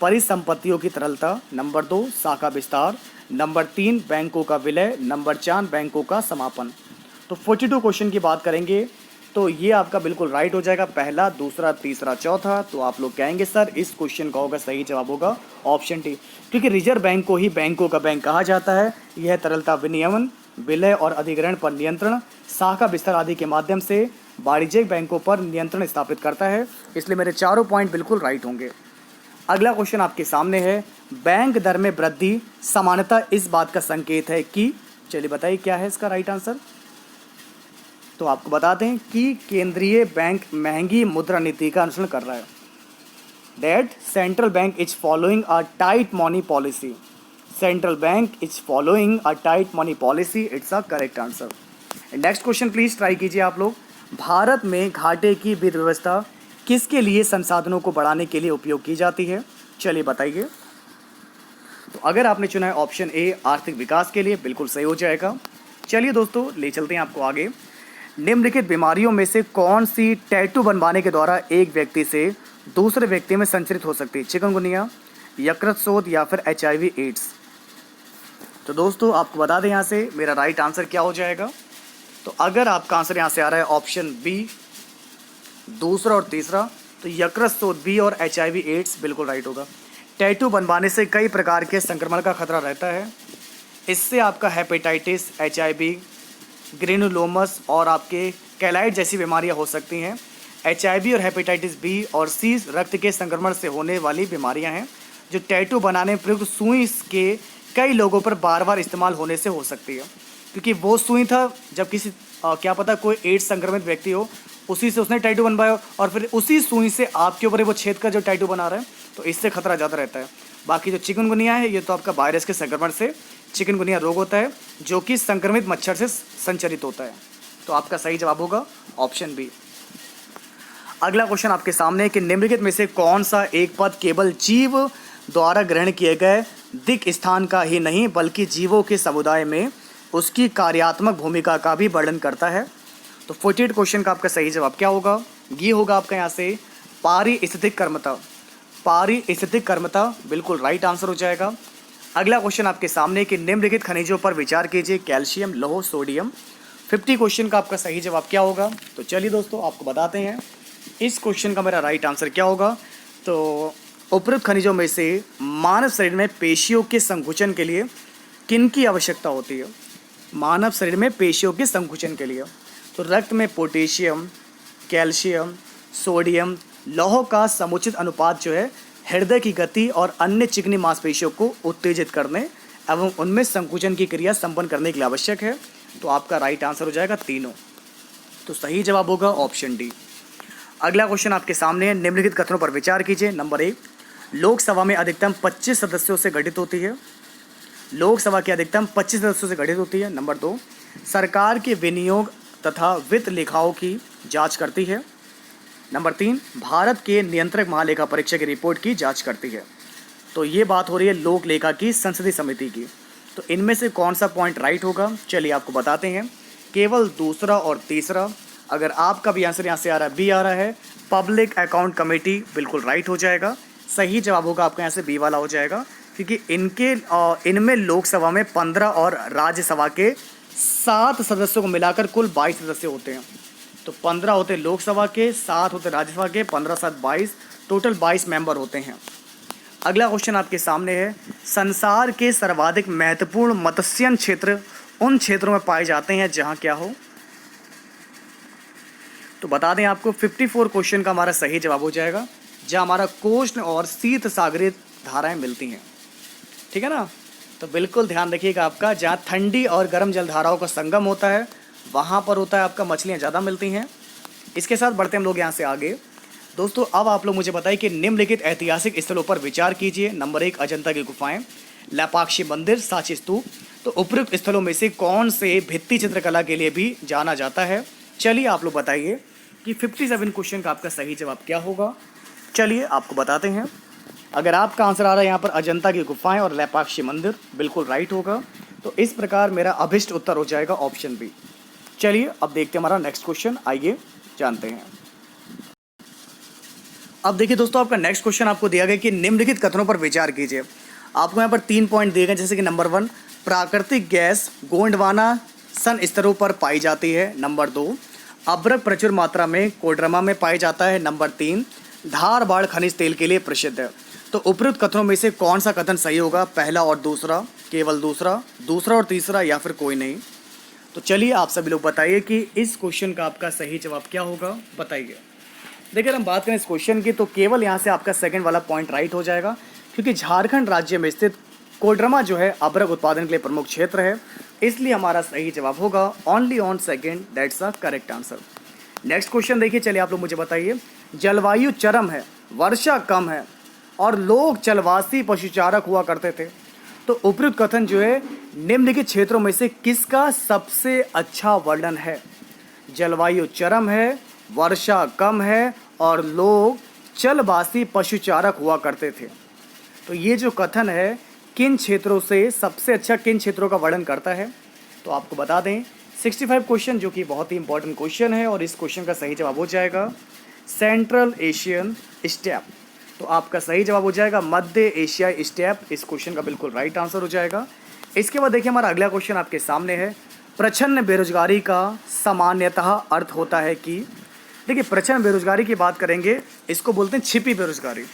परिसंपत्तियों की तरलता। नंबर 2, शाखा विस्तार। नंबर 3, बैंकों का विलय। नंबर 4, बैंकों का समापन। तो 42 क्वेश्चन की बात करेंगे तो ये आपका बिल्कुल राइट हो जाएगा, पहला, दूसरा, तीसरा, चौथा। तो आप लोग कहेंगे सर इस क्वेश्चन का होगा सही जवाब होगा ऑप्शन डी, क्योंकि रिजर्व बैंक को ही बैंकों का बैंक कहा जाता है। यह तरलता विनियमन, विलय और अधिग्रहण पर नियंत्रण, शाखा विस्तार आदि के माध्यम से वाणिज्यिक बैंकों पर नियंत्रण स्थापित करता है। इसलिए मेरे चारों पॉइंट बिल्कुल राइट होंगे। अगला क्वेश्चन आपके सामने है, बैंक दर में वृद्धि सामान्यतः इस बात का संकेत है कि, चलिए बताइए क्या है इसका राइट आंसर। तो आपको बता दें कि केंद्रीय बैंक महंगी मुद्रा नीति का अनुसरण कर रहा है। That central bank is following a tight money policy. Central bank is following a tight money policy, it's a correct answer. Next question please try कीजिए आप लोग। भारत में घाटे की वित्त व्यवस्था किसके लिए संसाधनों को बढ़ाने के लिए उपयोग की जाती है? चलिए बताइए। तो अगर आपने चुना है ऑप्शन ए, आर्थिक विकास के लिए, बिल्कुल सही हो जाएगा। चलिए दोस्तों, ले चलते हैं आपको आगे। निम्नलिखित बीमारियों में से कौन सी टैटू बनवाने के द्वारा एक व्यक्ति से दूसरे व्यक्ति में संचरित हो सकती है? चिकनगुनिया, यकृत शोथ या फिर HIV एड्स। तो दोस्तों आपको बता दें यहाँ से मेरा राइट आंसर क्या हो जाएगा। तो अगर आपका आंसर यहाँ से आ रहा है ऑप्शन बी, दूसरा और तीसरा, तो यकृत शोथ बी और HIV एड्स बिल्कुल राइट होगा। टैटू बनवाने से कई प्रकार के संक्रमण का खतरा रहता है। इससे आपका हेपेटाइटिस, HIV, ग्रेनुलोमस और आपके कैलाइड जैसी बीमारियां हो सकती हैं। HIV और हेपेटाइटिस बी और सी रक्त के संक्रमण से होने वाली बीमारियां हैं जो टैटू बनाने में प्रयुक्त सुई के कई लोगों पर बार बार इस्तेमाल होने से हो सकती है। क्योंकि वो सुई था जब किसी क्या पता कोई एड्स संक्रमित व्यक्ति हो, उसी से उसने टैटू बनवाया और फिर उसी सुई से आपके ऊपर वो छेद कर जो टैटू बना रहा है, तो इससे खतरा ज़्यादा रहता है। बाकी जो चिकनगुनिया है, ये तो आपका वायरस के संक्रमण से चिकनगुनिया रोग होता है जो कि संक्रमित मच्छर से संचरित होता है। तो आपका सही जवाब होगा ऑप्शन बी। अगला क्वेश्चन आपके सामने है कि निम्नलिखित में से कौन सा एक पद केवल जीव द्वारा ग्रहण किए गए दिक् स्थान का ही नहीं बल्कि जीवों के समुदाय में उसकी कार्यात्मक भूमिका का भी वर्णन करता है? तो 48 क्वेश्चन का आपका सही जवाब क्या होगा? ये होगा आपका यहाँ से पारिस्थितिक कर्मता। पारिस्थितिक कर्मता बिल्कुल राइट आंसर हो जाएगा। अगला क्वेश्चन आपके सामने कि निम्नलिखित खनिजों पर विचार कीजिए, कैल्शियम, लौह, सोडियम। 50 क्वेश्चन का आपका सही जवाब क्या होगा? तो चलिए दोस्तों आपको बताते हैं इस क्वेश्चन का मेरा राइट आंसर क्या होगा। तो उपरोक्त खनिजों में से मानव शरीर में पेशियों के संकुचन के लिए किन की आवश्यकता होती है? मानव शरीर में पेशियों के संकुचन के लिए तो रक्त में पोटेशियम, कैल्शियम, सोडियम, लौह का समुचित अनुपात जो है हृदय की गति और अन्य चिकनी मांसपेशियों को उत्तेजित करने एवं उनमें संकुचन की क्रिया संपन्न करने के लिए आवश्यक है। तो आपका राइट आंसर हो जाएगा तीनों। तो सही जवाब होगा ऑप्शन डी। अगला क्वेश्चन आपके सामने है, निम्नलिखित कथनों पर विचार कीजिए। नंबर 1, लोकसभा में अधिकतम 25 सदस्यों से गठित होती है। लोकसभा की अधिकतम 25 सदस्यों से गठित होती है। नंबर 2, सरकार के विनियोग तथा वित्त लेखाओं की जांच करती है। नंबर 3, भारत के नियंत्रक महालेखा परीक्षक की रिपोर्ट की जांच करती है। तो ये बात हो रही है लोक लेखा की संसदीय समिति की। तो इनमें से कौन सा पॉइंट राइट होगा? चलिए आपको बताते हैं। केवल दूसरा और तीसरा। अगर आपका भी आंसर यहाँ से आ रहा है, बी आ रहा है, पब्लिक अकाउंट कमेटी, बिल्कुल राइट हो जाएगा। सही जवाब होगा आपका यहाँ से बी वाला हो जाएगा, क्योंकि इनमें लोकसभा में 15 और राज्यसभा के 7 सदस्यों को मिलाकर कुल 22 सदस्य होते हैं। तो 15 होते लोकसभा के, 7 होते राज्यसभा के, 15 7 22, टोटल 22 मेंबर होते हैं। अगला क्वेश्चन आपके सामने है, संसार के सर्वाधिक महत्वपूर्ण मत्स्यन क्षेत्र उन क्षेत्रों में पाए जाते हैं जहां क्या हो? तो बता दें आपको 54 क्वेश्चन का हमारा सही जवाब हो जाएगा, जहां हमारा कोष्ण और शीत सागरीय धाराएं मिलती हैं। ठीक है ना? तो बिल्कुल ध्यान रखिएगा आपका, जहाँ ठंडी और गर्म जल धाराओं का संगम होता है वहाँ पर होता है आपका मछलियाँ ज़्यादा मिलती हैं। इसके साथ बढ़ते हम लोग यहाँ से आगे। दोस्तों अब आप लोग मुझे बताइए कि निम्नलिखित ऐतिहासिक स्थलों पर विचार कीजिए। नंबर 1, अजंता की गुफाएं, लेपाक्षी मंदिर, सांची स्तूप। तो उपयुक्त स्थलों में से कौन से भित्ति चित्रकला के लिए भी जाना जाता है? चलिए आप लोग बताइए कि 57 क्वेश्चन का आपका सही जवाब क्या होगा। चलिए आपको बताते हैं। अगर आपका आंसर आ रहा है यहाँ पर अजंता की गुफाएं और लेपाक्षी मंदिर, बिल्कुल राइट होगा। तो इस प्रकार मेरा अभिष्ट उत्तर हो जाएगा ऑप्शन बी। चलिए अब देखते हैं हमारा नेक्स्ट क्वेश्चन, आइए जानते हैं। अब देखिए दोस्तों, आपका नेक्स्ट क्वेश्चन आपको दिया गया कि निम्नलिखित कथनों पर विचार कीजिए। आपको यहाँ पर 3 पॉइंट दिए गए, जैसे कि नंबर 1 प्राकृतिक गैस गोंडवाना सन स्तरों पर पाई जाती है। नंबर 2 अभ्रक प्रचुर मात्रा में कोडरमा में पाया जाता है। नंबर 3 धारवाड़ खनिज तेल के लिए प्रसिद्ध है। तो उपरोक्त कथनों में से कौन सा कथन सही होगा? पहला और दूसरा, केवल दूसरा, दूसरा और तीसरा, या फिर कोई नहीं? तो चलिए आप सभी लोग बताइए कि इस क्वेश्चन का आपका सही जवाब क्या होगा, बताइए। देखिए हम बात करें इस क्वेश्चन की, तो केवल यहाँ से आपका सेकंड वाला पॉइंट राइट हो जाएगा, क्योंकि झारखंड राज्य में स्थित कोडरमा जो है अभ्रक उत्पादन के लिए प्रमुख क्षेत्र है, इसलिए हमारा सही जवाब होगा only on second, that's a correct answer. Next question देखिए, चलिए आप लोग मुझे बताइए। जलवायु चरम है, वर्षा कम है और लोग चलवासी पशुचारक हुआ करते थे। तो उपयुक्त कथन जो है निम्नलिखित क्षेत्रों में से किसका सबसे अच्छा वर्णन है? जलवायु चरम है, वर्षा कम है और लोग चलवासी पशुचारक हुआ करते थे। तो ये जो कथन है किन क्षेत्रों से सबसे अच्छा, किन क्षेत्रों का वर्णन करता है? तो आपको बता दें 65 क्वेश्चन, जो कि बहुत ही इंपॉर्टेंट क्वेश्चन है, और इस क्वेश्चन का सही जवाब हो जाएगा सेंट्रल एशियन स्टेप। तो आपका सही जवाब हो जाएगा मध्य एशियाई स्टेप, इस क्वेश्चन का बिल्कुल राइट आंसर हो जाएगा। इसके बाद देखिए हमारा अगला क्वेश्चन आपके सामने है। प्रच्छन्न बेरोजगारी का सामान्यतः अर्थ होता है कि, देखिए प्रच्छन्न बेरोजगारी की बात करेंगे, इसको बोलते हैं छिपी बेरोजगारी।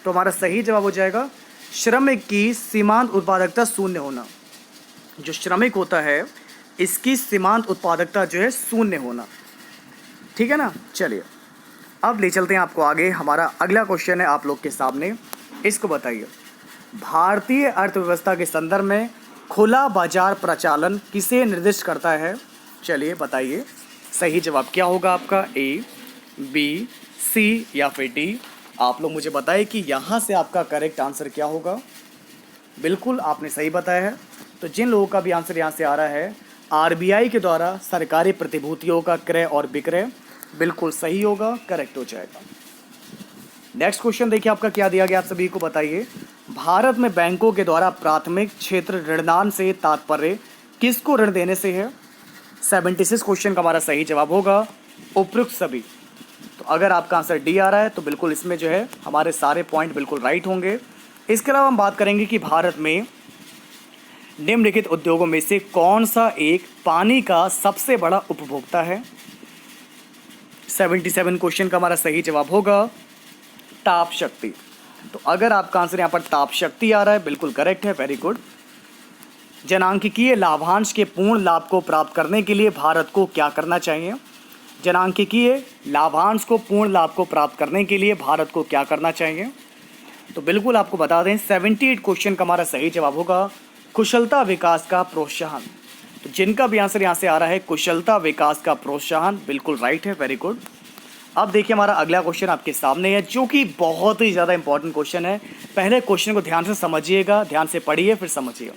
तो हमारा सही जवाब हो जाएगा श्रमिक की सीमांत उत्पादकता शून्य होना। जो श्रमिक होता है इसकी सीमांत उत्पादकता जो है शून्य होना, ठीक है ना। चलिए अब ले चलते हैं आपको आगे। हमारा अगला क्वेश्चन है आप लोग के सामने, इसको बताइए। भारतीय अर्थव्यवस्था के संदर्भ में खुला बाजार प्रचालन किसे निर्दिष्ट करता है? चलिए बताइए सही जवाब क्या होगा आपका, ए, बी, सी या फिर डी? आप लोग मुझे बताएं कि यहाँ से आपका करेक्ट आंसर क्या होगा। बिल्कुल आपने सही बताया है। तो जिन लोगों का भी आंसर यहाँ से आ रहा है आरबीआई के द्वारा सरकारी प्रतिभूतियों का क्रय और विक्रय, बिल्कुल सही होगा, करेक्ट हो जाएगा। नेक्स्ट क्वेश्चन देखिए आपका क्या दिया गया, आप सभी को बताइए। भारत में बैंकों के द्वारा प्राथमिक क्षेत्र ऋणदान से तात्पर्य किसको ऋण देने से है? 76 क्वेश्चन का हमारा सही जवाब होगा उपयुक्त सभी। तो अगर आपका आंसर डी आ रहा है तो बिल्कुल इसमें जो है हमारे सारे पॉइंट बिल्कुल राइट होंगे। इसके अलावा हम बात करेंगे कि भारत में निम्नलिखित उद्योगों में से कौन सा एक पानी का सबसे बड़ा उपभोक्ता है? 77 क्वेश्चन का हमारा सही जवाब होगा ताप शक्ति। तो अगर आपका आंसर यहाँ पर ताप शक्ति आ रहा है, बिल्कुल करेक्ट है, वेरी गुड। जनांकिकीय लाभांश के पूर्ण लाभ को प्राप्त करने के लिए भारत को क्या करना चाहिए? जनांकिकीय लाभांश को पूर्ण लाभ को प्राप्त करने के लिए भारत को क्या करना चाहिए? तो बिल्कुल आपको बता दें 78 क्वेश्चन का हमारा सही जवाब होगा कुशलता विकास का प्रोत्साहन। तो जिनका भी आंसर यहाँ से आ रहा है कुशलता विकास का प्रोत्साहन, बिल्कुल राइट है, वेरी गुड। अब देखिए हमारा अगला क्वेश्चन आपके सामने है, जो कि बहुत ही ज़्यादा इंपॉर्टेंट क्वेश्चन है। पहले क्वेश्चन को ध्यान से समझिएगा, ध्यान से पढ़िए फिर समझिए।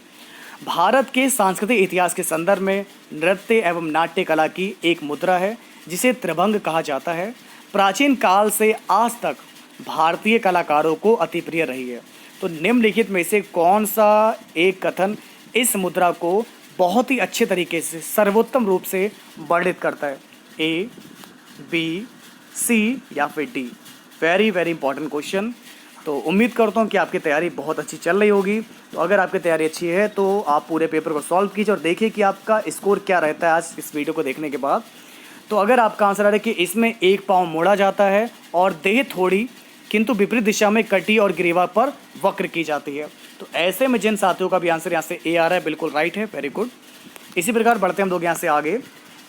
भारत के सांस्कृतिक इतिहास के संदर्भ में नृत्य एवं नाट्य कला की एक मुद्रा है जिसे त्रिभंग कहा जाता है। प्राचीन काल से आज तक भारतीय कलाकारों को अति प्रिय रही है। तो निम्नलिखित में से कौन सा एक कथन इस मुद्रा को बहुत ही अच्छे तरीके से सर्वोत्तम रूप से वर्णित करता है? ए, बी, सी या फिर D? Very very important question. तो उम्मीद करता हूँ कि आपकी तैयारी बहुत अच्छी चल रही होगी। तो अगर आपकी तैयारी अच्छी है तो आप पूरे पेपर को सॉल्व कीजिए और देखिए कि आपका स्कोर क्या रहता है आज इस वीडियो को देखने के बाद। तो अगर आपका आंसर आ रहा है कि इसमें एक पाँव मोड़ा जाता है और देह थोड़ी किंतु विपरीत दिशा में कटी और ग्रीवा पर वक्र की जाती है, तो ऐसे में जिन साथियों का भी आंसर यहाँ से ए आ रहा है, बिल्कुल राइट है, वेरी गुड। इसी प्रकार बढ़ते हम लोग यहाँ से आगे।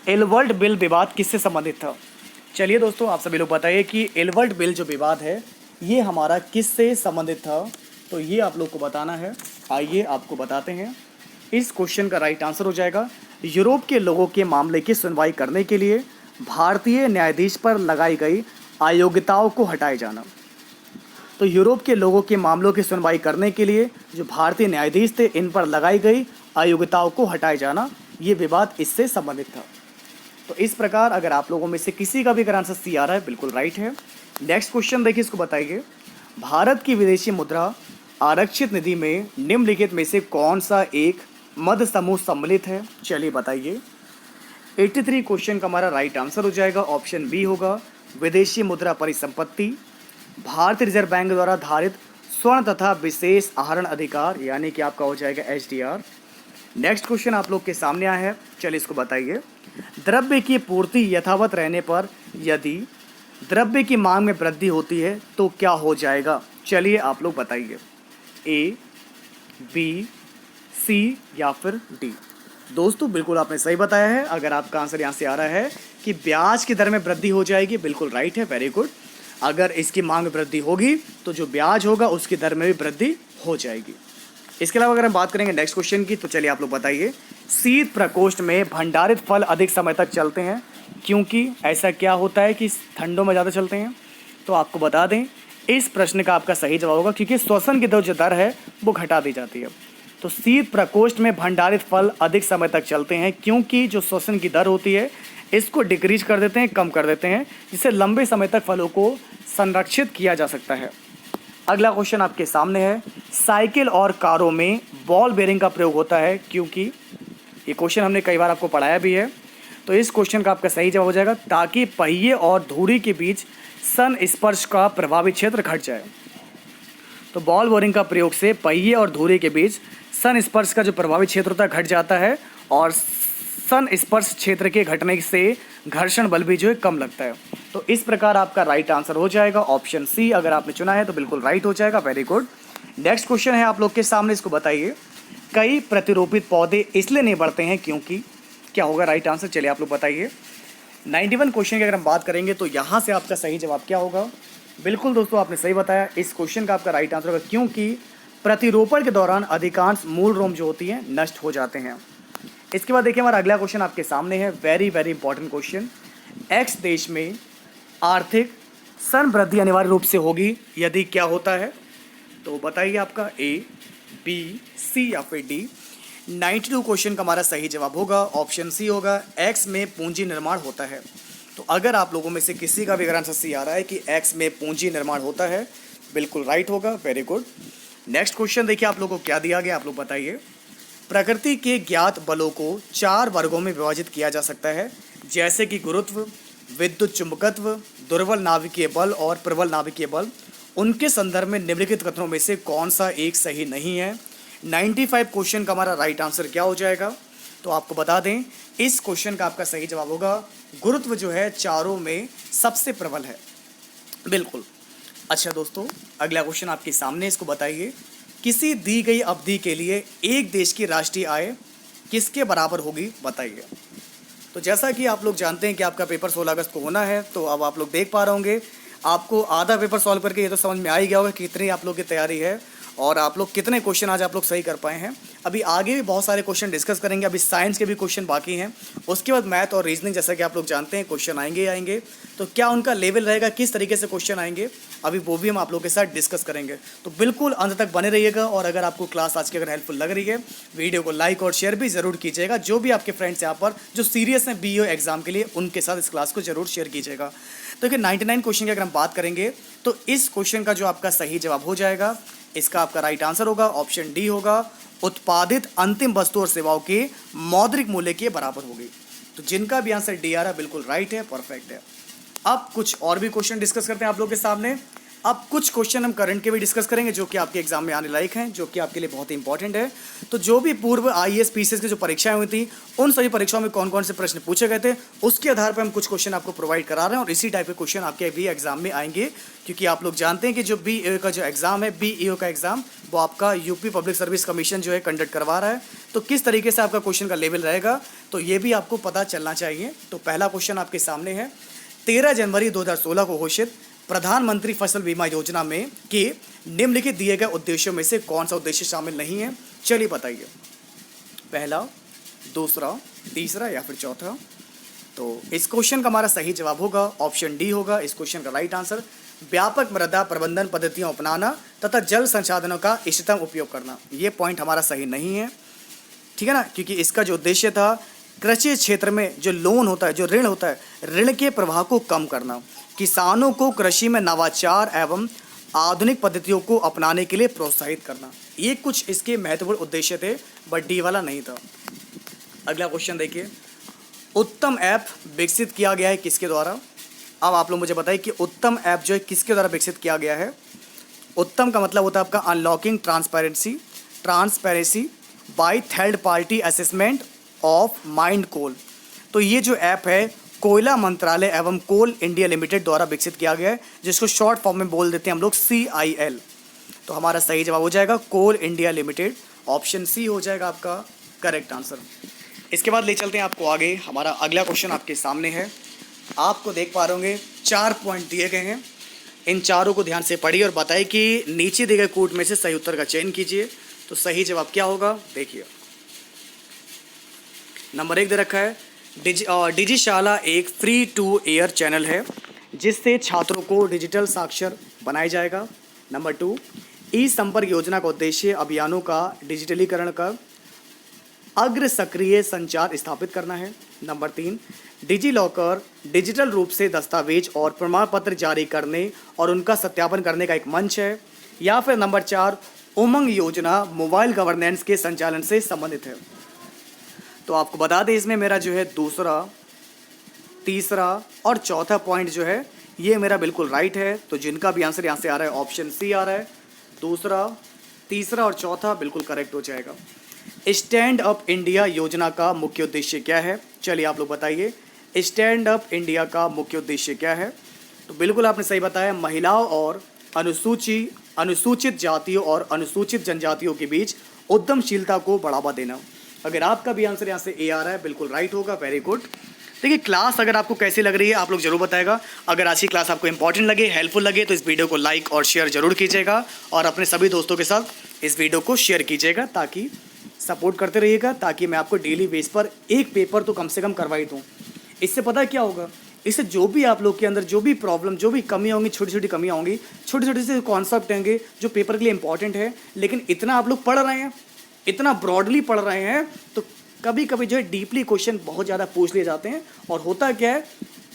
एलवर्ट बिल विवाद किससे संबंधित था? चलिए दोस्तों आप सभी लोग बताइए कि एलवर्ट बिल जो विवाद है ये हमारा किससे संबंधित था? तो ये आप लोग को बताना है, आइए आपको बताते हैं। इस क्वेश्चन का राइट आंसर हो जाएगा यूरोप के लोगों के मामले की सुनवाई करने के लिए भारतीय न्यायाधीश पर लगाई गई अयोग्यताओं को हटाए जाना। तो यूरोप के लोगों के मामलों की सुनवाई करने के लिए जो भारतीय न्यायाधीश थे, इन पर लगाई गई अयोग्यताओं को हटाए जाना, ये विवाद इससे संबंधित था। तो इस प्रकार अगर आप लोगों में से किसी का भी अगर आंसर सी आ रहा है बिल्कुल राइट है। नेक्स्ट क्वेश्चन देखिए, इसको बताइए भारत की विदेशी मुद्रा आरक्षित निधि में निम्नलिखित में से कौन सा एक मध्य समूह सम्मिलित है? चलिए बताइए। 83 क्वेश्चन का हमारा राइट आंसर हो जाएगा ऑप्शन बी होगा विदेशी मुद्रा परिसंपत्ति, भारतीय रिजर्व बैंक द्वारा धारित स्वर्ण तथा विशेष आहरण अधिकार, यानी कि आपका हो जाएगा एचडीआर। नेक्स्ट क्वेश्चन आप लोग के सामने आया है, चलिए इसको बताइए। द्रव्य की पूर्ति यथावत रहने पर यदि द्रव्य की मांग में वृद्धि होती है तो क्या हो जाएगा? चलिए आप लोग बताइए, ए, बी, सी या फिर डी। दोस्तों बिल्कुल आपने सही बताया है। अगर आपका आंसर यहाँ से आ रहा है कि ब्याज की दर में वृद्धि हो जाएगी, बिल्कुल राइट है, वेरी गुड। अगर इसकी मांग में वृद्धि होगी तो जो ब्याज होगा उसकी दर में भी वृद्धि हो जाएगी। इसके अलावा अगर हम बात करेंगे नेक्स्ट क्वेश्चन की, तो चलिए आप लोग बताइए। शीत प्रकोष्ठ में भंडारित फल अधिक समय तक चलते हैं, क्योंकि ऐसा क्या होता है कि ठंडों में ज़्यादा चलते हैं? तो आपको बता दें, इस प्रश्न का आपका सही जवाब होगा क्योंकि श्वसन की जो दर है वो घटा दी जाती है। तो शीत प्रकोष्ठ में भंडारित फल अधिक समय तक चलते हैं क्योंकि जो श्वसन की दर होती है इसको डिक्रीज कर देते हैं, कम कर देते हैं, जिससे लंबे समय तक फलों को संरक्षित किया जा सकता है। अगला क्वेश्चन आपके सामने है, साइकिल और कारों में बॉल बेयरिंग का प्रयोग होता है क्योंकि, ये क्वेश्चन हमने कई बार आपको पढ़ाया भी है। तो इस क्वेश्चन का आपका सही जवाब हो जाएगा ताकि पहिए और धुरी के बीच संस्पर्श का प्रभावित क्षेत्र घट जाए। तो बॉल बेयरिंग का प्रयोग से पहिए और धुरी के बीच संस्पर्श का जो प्रभावित क्षेत्र होता है घट जाता है और संस्पर्श क्षेत्र के घटने से घर्षण बल भी जो है कम लगता है। तो इस प्रकार आपका राइट आंसर हो जाएगा ऑप्शन सी। अगर आपने चुना है तो बिल्कुल राइट हो जाएगा, वेरी गुड। नेक्स्ट क्वेश्चन है आप लोग के सामने, इसको बताइए। कई प्रतिरोपित पौधे इसलिए नहीं बढ़ते हैं क्योंकि, क्या होगा राइट आंसर? चलिए आप लोग बताइए। 91 क्वेश्चन की अगर हम बात करेंगे तो यहाँ से आपका सही जवाब क्या होगा? बिल्कुल दोस्तों आपने सही बताया, इस क्वेश्चन का आपका राइट आंसर होगा क्योंकि प्रतिरोपण के दौरान अधिकांश मूल रोम जो होती हैं नष्ट हो जाते हैं। इसके बाद देखिए हमारा अगला क्वेश्चन आपके सामने है, very very important question. X देश में आर्थिक समृद्धि अनिवार्य रूप से होगी यदि क्या होता है? तो बताइए आपका ए, बी, सी या फिर डी। 92 क्वेश्चन का हमारा सही जवाब होगा ऑप्शन सी होगा, एक्स में पूंजी निर्माण होता है। तो अगर आप लोगों में से किसी का भी अगर आंसर सी आ रहा है कि एक्स में पूंजी निर्माण होता है, बिल्कुल राइट होगा, वेरी गुड। नेक्स्ट क्वेश्चन देखिए आप लोगों को क्या दिया गया, आप लोग बताइए। प्रकृति के ज्ञात बलों को 4 वर्गों में विभाजित किया जा सकता है, जैसे कि गुरुत्व, विद्युत चुंबकत्व, दुर्बल नाभिकीय बल और प्रबल नाभिकीय बल। उनके संदर्भ में निम्नलिखित कथनों में से कौन सा एक सही नहीं है? 95 क्वेश्चन का हमारा राइट आंसर क्या हो जाएगा? तो आपको बता दें, इस क्वेश्चन का आपका सही जवाब होगा गुरुत्व जो है चारों में सबसे प्रबल है, बिल्कुल। अच्छा दोस्तों, अगला क्वेश्चन आपके सामने, इसको बताइए। किसी दी गई अवधि के लिए एक देश की राष्ट्रीय आय किसके बराबर होगी? बताइए। तो जैसा कि आप लोग जानते हैं कि आपका पेपर 16 अगस्त को होना है, तो अब आप लोग देख पा रहे होंगे, आपको आधा पेपर सॉल्व करके ये तो समझ में आ ही गया होगा कि कितनी आप लोग की तैयारी है और आप लोग कितने क्वेश्चन आज आप लोग सही कर पाए हैं। अभी आगे भी बहुत सारे क्वेश्चन डिस्कस करेंगे, अभी साइंस के भी क्वेश्चन बाकी हैं, उसके बाद मैथ और रीजनिंग जैसा कि आप लोग जानते हैं क्वेश्चन आएंगे। तो क्या उनका लेवल रहेगा, किस तरीके से क्वेश्चन आएंगे, अभी वो भी हम आप लोगों के साथ डिस्कस करेंगे। तो बिल्कुल अंत तक बने रहिएगा और अगर आपको क्लास आज की अगर हेल्पफुल लग रही है, वीडियो को लाइक और शेयर भी ज़रूर कीजिएगा। जो भी आपके फ्रेंड्स यहाँ पर जो सीरियस हैं बीईओ एग्जाम के लिए, उनके साथ इस क्लास को जरूर शेयर कीजिएगा। तो 99 क्वेश्चन की अगर हम बात करेंगे तो इस क्वेश्चन का जो आपका सही जवाब हो जाएगा, इसका आपका राइट आंसर होगा ऑप्शन डी होगा, उत्पादित अंतिम वस्तु और सेवाओं के मौद्रिक मूल्य के बराबर होगी। तो जिनका भी आंसर डी आ रहा है बिल्कुल राइट है, परफेक्ट है। अब कुछ और भी क्वेश्चन डिस्कस करते हैं आप लोगों के सामने। अब कुछ क्वेश्चन हम करंट के भी डिस्कस करेंगे जो कि आपके एग्जाम में आने लायक हैं, जो कि आपके लिए बहुत ही इंपॉर्टेंट है। तो जो भी पूर्व आईएएस पीसीएस की जो परीक्षाएं हुई थी, उन सभी परीक्षाओं में कौन कौन से प्रश्न पूछे गए थे, उसके आधार पर हम कुछ क्वेश्चन आपको प्रोवाइड करा रहे हैं और इसी टाइप के क्वेश्चन आपके भी एग्जाम में आएंगे। क्योंकि आप लोग जानते हैं कि जो बीईओ का जो एग्जाम है, बीईओ का एग्जाम, वो आपका यूपी पब्लिक सर्विस कमीशन जो है कंडक्ट करवा रहा है। तो किस तरीके से आपका क्वेश्चन का लेवल रहेगा, तो ये भी आपको पता चलना चाहिए। तो पहला क्वेश्चन आपके सामने है, 13 जनवरी 2016 को घोषित प्रधानमंत्री फसल बीमा योजना में के निम्नलिखित दिए गए उद्देश्यों में से कौन सा उद्देश्य शामिल नहीं है? चलिए बताइए, पहला, दूसरा, तीसरा या फिर चौथा। तो इस क्वेश्चन का हमारा सही जवाब होगा ऑप्शन डी होगा। इस क्वेश्चन का राइट आंसर, व्यापक मृदा प्रबंधन पद्धतियां अपनाना तथा जल संसाधनों का इष्टतम उपयोग करना। ये पॉइंट हमारा सही नहीं है, ठीक है ना, क्योंकि इसका जो उद्देश्य था कृषि क्षेत्र में जो लोन होता है, जो ऋण होता है, ऋण के प्रवाह को कम करना, किसानों को कृषि में नवाचार एवं आधुनिक पद्धतियों को अपनाने के लिए प्रोत्साहित करना। ये कुछ इसके महत्वपूर्ण उद्देश्य थे, बट डी वाला नहीं था। अगला क्वेश्चन देखिए, उत्तम ऐप विकसित किया गया है किसके द्वारा? अब आप लोग मुझे बताइए कि उत्तम ऐप जो है किसके द्वारा विकसित किया गया है। उत्तम का मतलब होता है आपका unlocking transparency by third party assessment of mind कोल। तो ये जो ऐप है कोयला मंत्रालय एवं कोल इंडिया लिमिटेड द्वारा विकसित किया गया है, जिसको शॉर्ट फॉर्म में बोल देते हैं हम लोग CIL। तो हमारा सही जवाब हो जाएगा कोल इंडिया लिमिटेड, ऑप्शन सी हो जाएगा आपका करेक्ट आंसर। इसके बाद ले चलते हैं आपको आगे। हमारा अगला क्वेश्चन आपके सामने है, आपको देख पा रहे होंगे 4 पॉइंट दिए गए हैं। इन चारों को ध्यान से पढ़िए और बताइए कि नीचे दिए गए कोड में से सही उत्तर का चयन कीजिए। तो सही जवाब क्या होगा देखिए। नंबर 1 दे रखा है, डिजिशाला एक फ्री टू एयर चैनल है जिससे छात्रों को डिजिटल साक्षर बनाया जाएगा। नंबर 2, ई संपर्क योजना का उद्देश्य अभियानों का डिजिटलीकरण कर अग्र सक्रिय संचार स्थापित करना है। नंबर 3, डिजी लॉकर डिजिटल रूप से दस्तावेज और प्रमाण पत्र जारी करने और उनका सत्यापन करने का एक मंच है। या फिर नंबर 4, उमंग योजना मोबाइल गवर्नेंस के संचालन से संबंधित है। तो आपको बता दें इसमें मेरा जो है दूसरा, तीसरा और चौथा पॉइंट जो है ये मेरा बिल्कुल राइट है। तो जिनका भी आंसर यहाँ से आ रहा है ऑप्शन सी आ रहा है, दूसरा, तीसरा और चौथा बिल्कुल करेक्ट हो जाएगा। स्टैंड अप इंडिया योजना का मुख्य उद्देश्य क्या है? चलिए आप लोग बताइए, स्टैंड अप इंडिया का मुख्य उद्देश्य क्या है? तो बिल्कुल आपने सही बताया, महिलाओं और अनुसूचित जातियों और अनुसूचित जनजातियों के बीच उद्यमशीलता को बढ़ावा देना। अगर आपका भी आंसर यहाँ से ए आ रहा है बिल्कुल राइट होगा, वेरी गुड। देखिए क्लास अगर आपको कैसी लग रही है आप लोग जरूर बताएगा। अगर आज की क्लास आपको इंपॉर्टेंट लगे, हेल्पफुल लगे तो इस वीडियो को लाइक और शेयर जरूर कीजिएगा और अपने सभी दोस्तों के साथ इस वीडियो को शेयर कीजिएगा, ताकि सपोर्ट करते रहिएगा, ताकि मैं आपको डेली बेस पर एक पेपर तो कम से कम करवाई दूँ। इससे पता क्या होगा, इससे जो भी आप लोग के अंदर जो भी प्रॉब्लम, जो भी कमियाँ होंगी, छोटी छोटी कमियाँ होंगी, छोटे छोटे से कॉन्सेप्ट होंगे जो पेपर के लिए इंपॉर्टेंट है, लेकिन इतना आप लोग पढ़ रहे हैं, इतना ब्रॉडली पढ़ रहे हैं, तो कभी कभी जो है डीपली क्वेश्चन बहुत ज़्यादा पूछ लिए जाते हैं। और होता क्या है,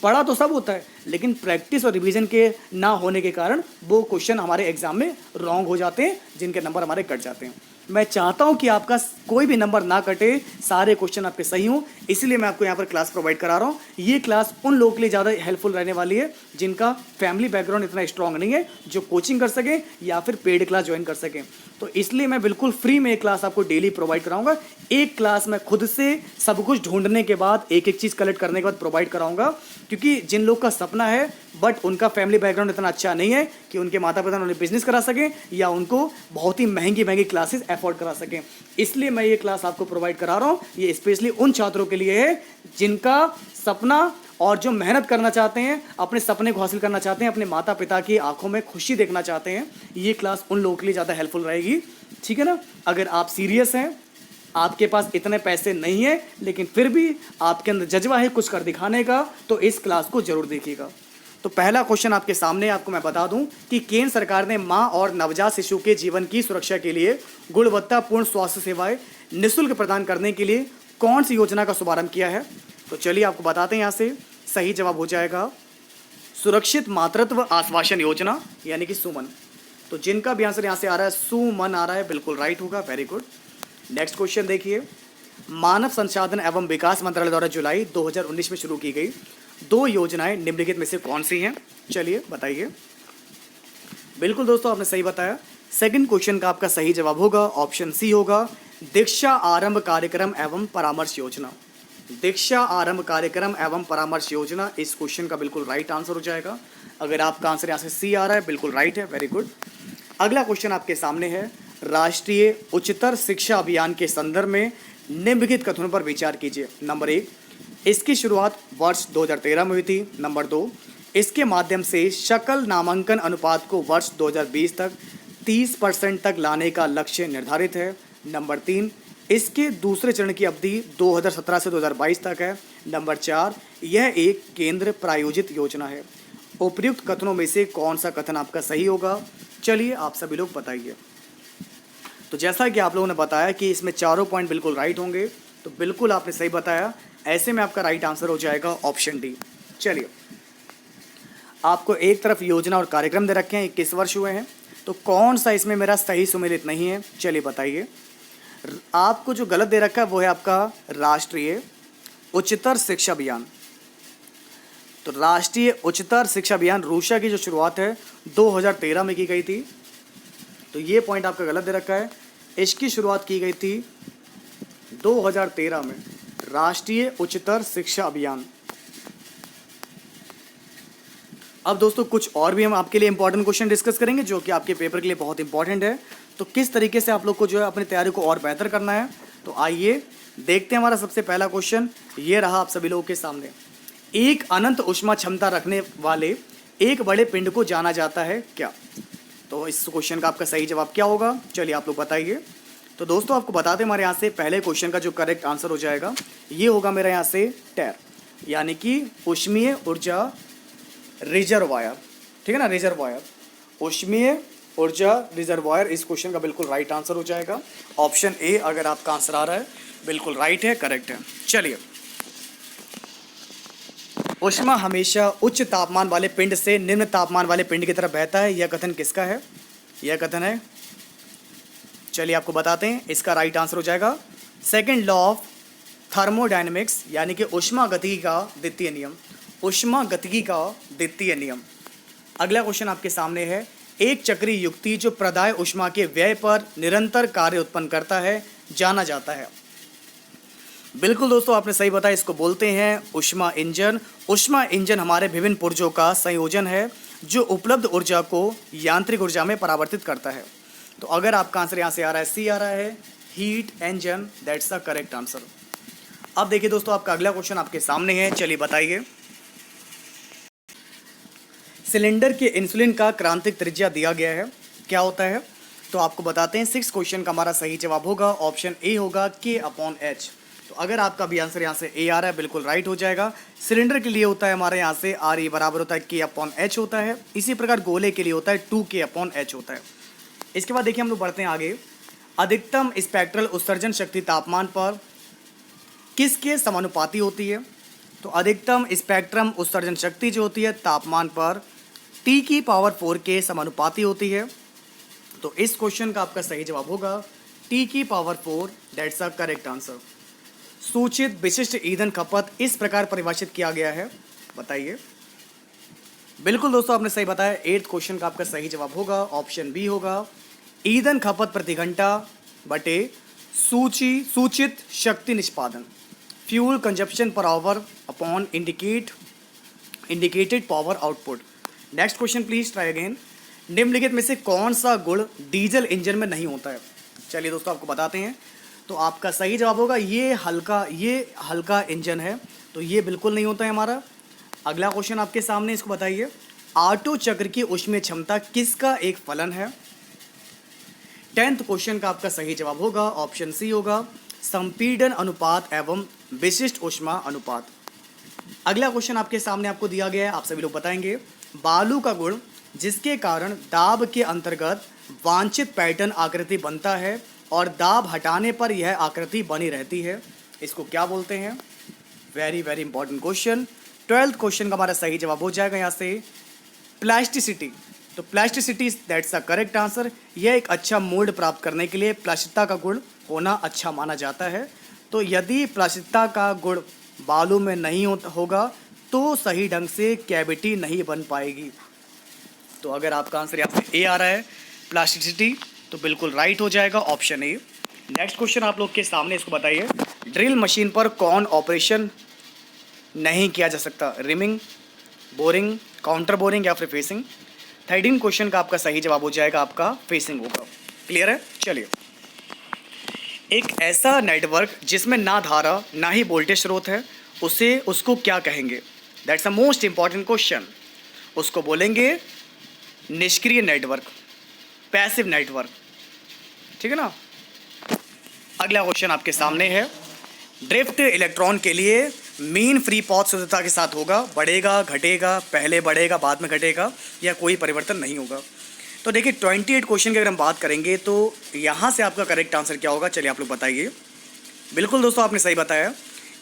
पढ़ा तो सब होता है, लेकिन प्रैक्टिस और रिवीजन के ना होने के कारण वो क्वेश्चन हमारे एग्जाम में रॉन्ग हो जाते हैं, जिनके नंबर हमारे कट जाते हैं। मैं चाहता हूं कि आपका कोई भी नंबर ना कटे, सारे क्वेश्चन आपके सही हों, इसलिए मैं आपको यहाँ पर क्लास प्रोवाइड करा रहा हूँ। ये क्लास उन लोगों के लिए ज़्यादा हेल्पफुल रहने वाली है जिनका फैमिली बैकग्राउंड इतना स्ट्रांग नहीं है, जो कोचिंग कर सकें या फिर पेड क्लास ज्वाइन कर सकें। तो इसलिए मैं बिल्कुल फ्री में एक क्लास आपको डेली प्रोवाइड कराऊंगा। एक क्लास मैं खुद से सब कुछ ढूंढने के बाद, एक एक चीज़ कलेक्ट करने के बाद प्रोवाइड कराऊंगा, क्योंकि जिन लोग का सपना है बट उनका फैमिली बैकग्राउंड इतना अच्छा नहीं है कि उनके माता पिता उन्हें बिजनेस करा सकें या उनको बहुत ही महंगी महंगी क्लासेस अफोर्ड करा सकें, इसलिए मैं ये क्लास आपको प्रोवाइड करा रहा हूँ। ये स्पेशली उन छात्रों के लिए है जिनका सपना और जो मेहनत करना चाहते हैं, अपने सपने को हासिल करना चाहते हैं, अपने माता पिता की आंखों में खुशी देखना चाहते हैं। ये क्लास उन लोगों के लिए ज़्यादा हेल्पफुल रहेगी, ठीक है ना। अगर आप सीरियस हैं, आपके पास इतने पैसे नहीं है, लेकिन फिर भी आपके अंदर जज्बा है कुछ कर दिखाने का, तो इस क्लास को जरूर देखिएगा। तो पहला क्वेश्चन आपके सामने, आपको मैं बता दूं कि केंद्र सरकार ने मां और नवजात शिशु के जीवन की सुरक्षा के लिए गुणवत्तापूर्ण स्वास्थ्य सेवाएं निःशुल्क प्रदान करने के लिए कौन सी योजना का शुभारंभ किया है? तो चलिए आपको बताते हैं। यहाँ से सही जवाब हो जाएगा सुरक्षित मातृत्व आश्वासन योजना, यानी कि सुमन। तो जिनका भी आंसर यहाँ से आ रहा है सुमन आ रहा है, बिल्कुल राइट होगा, वेरी गुड। नेक्स्ट क्वेश्चन देखिए, मानव संसाधन एवं विकास मंत्रालय द्वारा जुलाई 2019 में शुरू की गई 2 योजनाएं निम्नलिखित में से कौन सी हैं? चलिए बताइए। बिल्कुल दोस्तों आपने सही बताया। सेकंड क्वेश्चन का आपका सही जवाब होगा ऑप्शन सी होगा, दीक्षा आरंभ कार्यक्रम एवं परामर्श योजना। दीक्षा आरंभ कार्यक्रम एवं परामर्श योजना इस क्वेश्चन का बिल्कुल राइट आंसर हो जाएगा। अगर आपका आंसर यहाँ से सी आ रहा है, बिल्कुल राइट है, वेरी गुड। अगला क्वेश्चन आपके सामने है, राष्ट्रीय उच्चतर शिक्षा अभियान के संदर्भ में निम्नलिखित कथनों पर विचार कीजिए। नंबर 1, इसकी शुरुआत वर्ष 2013 में हुई थी। नंबर 2, इसके माध्यम से सकल नामांकन अनुपात को वर्ष 2020 तक 30% तक लाने का लक्ष्य निर्धारित है। नंबर 3, इसके दूसरे चरण की अवधि 2017 से 2022 तक है। नंबर 4, यह एक केंद्र प्रायोजित योजना है। उपयुक्त कथनों में से कौन सा कथन आपका सही होगा? चलिए आप सभी लोग बताइए। तो जैसा कि आप लोगों ने बताया कि इसमें चारों पॉइंट बिल्कुल राइट होंगे, तो बिल्कुल आपने सही बताया। ऐसे में आपका राइट आंसर हो जाएगा ऑप्शन डी। चलिए, आपको एक तरफ योजना और कार्यक्रम दे रखे हैं, 21 वर्ष हुए हैं, तो कौन सा इसमें मेरा सही सुमेलित नहीं है, चलिए बताइए। आपको जो गलत दे रखा है वो है आपका राष्ट्रीय उच्चतर शिक्षा अभियान। तो राष्ट्रीय उच्चतर शिक्षा अभियान रूसा की जो शुरुआत है 2013 में की गई थी, तो ये पॉइंट आपका गलत दे रखा है। इसकी शुरुआत की गई थी 2013 में, राष्ट्रीय उच्चतर शिक्षा अभियान। अब दोस्तों कुछ और भी हम आपके लिए इंपॉर्टेंट क्वेश्चन डिस्कस करेंगे जो कि आपके पेपर के लिए बहुत इंपॉर्टेंट है। तो किस तरीके से आप लोग को जो है अपनी तैयारी को और बेहतर करना है, तो आइए देखते हैं। हमारा सबसे पहला क्वेश्चन ये रहा आप सभी लोगों के सामने। एक अनंत ऊष्मा क्षमता रखने वाले एक बड़े पिंड को जाना जाता है क्या? तो इस क्वेश्चन का आपका सही जवाब क्या होगा, चलिए आप लोग बताइए। तो दोस्तों आपको बताते हमारे यहाँ से पहले क्वेश्चन का जो करेक्ट आंसर हो जाएगा ये होगा मेरे यहाँ से टेर, यानी कि ऊष्मीय ऊर्जा रिजर्वायर। ठीक है ना, रिजर्वायर, ऊष्मीय ऊर्जा रिजर्वायर इस क्वेश्चन का बिल्कुल राइट आंसर हो जाएगा। ऑप्शन ए अगर आपका आंसर आ रहा है बिल्कुल राइट है, करेक्ट है। चलिए, ऊष्मा हमेशा उच्च तापमान वाले पिंड से निम्न तापमान वाले पिंड की तरफ बहता है, यह कथन किसका है? यह कथन है, चलिए आपको बताते हैं, इसका राइट आंसर हो जाएगा सेकंड लॉ ऑफ थर्मोडायनेमिक्स, यानी कि ऊष्मा गतिकी का द्वितीय नियम। ऊष्मा गतिकी का द्वितीय नियम। अगला क्वेश्चन आपके सामने है, एक चक्रीय युक्ति जो प्रदाय ऊष्मा के व्यय पर निरंतर कार्य उत्पन्न करता है जाना जाता है। बिल्कुल दोस्तों आपने सही बताया, इसको बोलते हैं ऊष्मा इंजन। ऊष्मा इंजन हमारे विभिन्न पुर्जों का संयोजन है जो उपलब्ध ऊर्जा को यांत्रिक ऊर्जा में परावर्तित करता है। तो अगर आपका आंसर यहाँ से आ रहा है सी आ रहा है, heat engine, that's the correct answer. अब देखिए दोस्तों आपका अगला क्वेश्चन आपके सामने है, चलिए बताइए। सिलेंडर के इंसुलिन का क्रांतिक त्रिज्या दिया गया है, क्या होता है? तो आपको बताते हैं, 6 क्वेश्चन का हमारा सही जवाब होगा ऑप्शन ए होगा K/H। तो अगर आपका भी आंसर यहाँ से ए आ रहा है बिल्कुल राइट हो जाएगा। सिलेंडर के लिए होता है हमारे यहाँ से आर ए बराबर होता है K/H होता है। इसी प्रकार गोले के लिए होता है 2K/H होता है। इसके बाद देखिए हम लोग बढ़ते हैं आगे। अधिकतम स्पेक्ट्रल उत्सर्जन शक्ति तापमान पर किसके समानुपाती होती है? तो अधिकतम स्पेक्ट्रम उत्सर्जन शक्ति जो होती है तापमान पर T⁴ के समानुपाती होती है। तो इस क्वेश्चन का आपका सही जवाब होगा T⁴, that's the correct answer. सूचित विशिष्ट ईंधन खपत इस प्रकार परिभाषित किया गया है, बताइए। बिल्कुल दोस्तों आपने सही बताया, 8th क्वेश्चन का आपका सही जवाब होगा ऑप्शन बी होगा, ईंधन खपत प्रति घंटा बटे सूचित शक्ति निष्पादन, fuel consumption per hour upon indicated power output. Next question please try again. निम्नलिखित में से कौन सा गुण डीजल इंजन में नहीं होता है? चलिए दोस्तों आपको बताते हैं। तो आपका सही जवाब होगा ये हल्का इंजन है, तो ये बिल्कुल नहीं होता है हमारा। अगला क्वेश्चन आपके सामने, इसको बताइए। ऑटो चक्र की ऊष्मीय क्षमता किसका एक फलन है? 10th क्वेश्चन का आपका सही जवाब होगा ऑप्शन सी होगा, संपीड़न अनुपात एवं विशिष्ट ऊष्मा अनुपात। अगला क्वेश्चन आपके सामने आपको दिया गया है, आप सभी लोग बताएंगे। बालू का गुण जिसके कारण दाब के अंतर्गत वांछित पैटर्न आकृति बनता है और दाब हटाने पर यह आकृति बनी रहती है, इसको क्या बोलते हैं? Very very important question. 12th question का हमारा सही जवाब हो जाएगा यहाँ से प्लास्टिसिटी। तो plasticity that's the correct answer. यह एक अच्छा मोल्ड प्राप्त करने के लिए प्लास्टिकता का गुण होना अच्छा माना जाता है। तो यदि प्लास्टिकता का गुण बालू में नहीं होगा तो सही ढंग से कैविटी नहीं बन पाएगी। तो अगर आपका आंसर यहाँ से ए आ रहा है प्लास्टिसिटी, तो बिल्कुल राइट हो जाएगा ऑप्शन ए। नेक्स्ट क्वेश्चन आप लोग के सामने, इसको बताइए। ड्रिल मशीन पर कौन ऑपरेशन नहीं किया जा सकता? रिमिंग, बोरिंग, काउंटर बोरिंग या फिर फेसिंग? 13 क्वेश्चन का आपका सही जवाब हो जाएगा आपका फेसिंग होगा। क्लियर है? चलिए, एक ऐसा नेटवर्क जिसमें ना धारा ना ही वोल्टेज स्रोत है उसको क्या कहेंगे? That's a most important question. उसको बोलेंगे निष्क्रिय नेटवर्क, पैसिव नेटवर्क, ठीक है ना। अगला क्वेश्चन आपके सामने है। ड्रिफ्ट इलेक्ट्रॉन के लिए मीन फ्री पाथ शुद्धता के साथ होगा, बढ़ेगा घटेगा, पहले बढ़ेगा बाद में घटेगा, या कोई परिवर्तन नहीं होगा? तो देखिए 28 क्वेश्चन की अगर हम बात करेंगे तो यहाँ से आपका करेक्ट आंसर क्या होगा, चलिए आप लोग बताइए। बिल्कुल दोस्तों आपने सही बताया,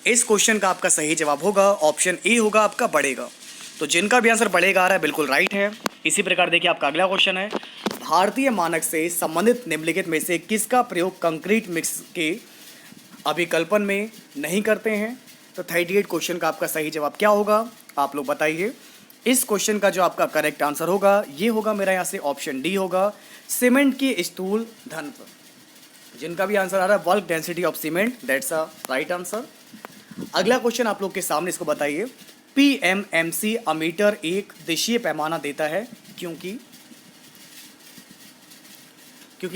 इस क्वेश्चन का आपका सही जवाब होगा ऑप्शन ए होगा आपका बढ़ेगा। तो जिनका भी आंसर बढ़ेगा आ रहा है बिल्कुल राइट है। इसी प्रकार देखिए आपका अगला क्वेश्चन है, भारतीय मानक से संबंधित निम्नलिखित में से किसका प्रयोग कंक्रीट मिक्स के अभिकल्पन में नहीं करते हैं। तो 38 क्वेश्चन का आपका सही जवाब क्या होगा आप लोग बताइए। इस क्वेश्चन का जो आपका करेक्ट आंसर होगा ये होगा मेरा यहाँ से ऑप्शन डी होगा, सीमेंट की स्थूल घनत्व। जिनका भी आंसर आ रहा है work density of cement, that's a right answer. अगला क्वेश्चन आप लोग के सामने, इसको बताइए, पीएमएमसी अमीटर एक देशीय पैमाना देता है क्योंकि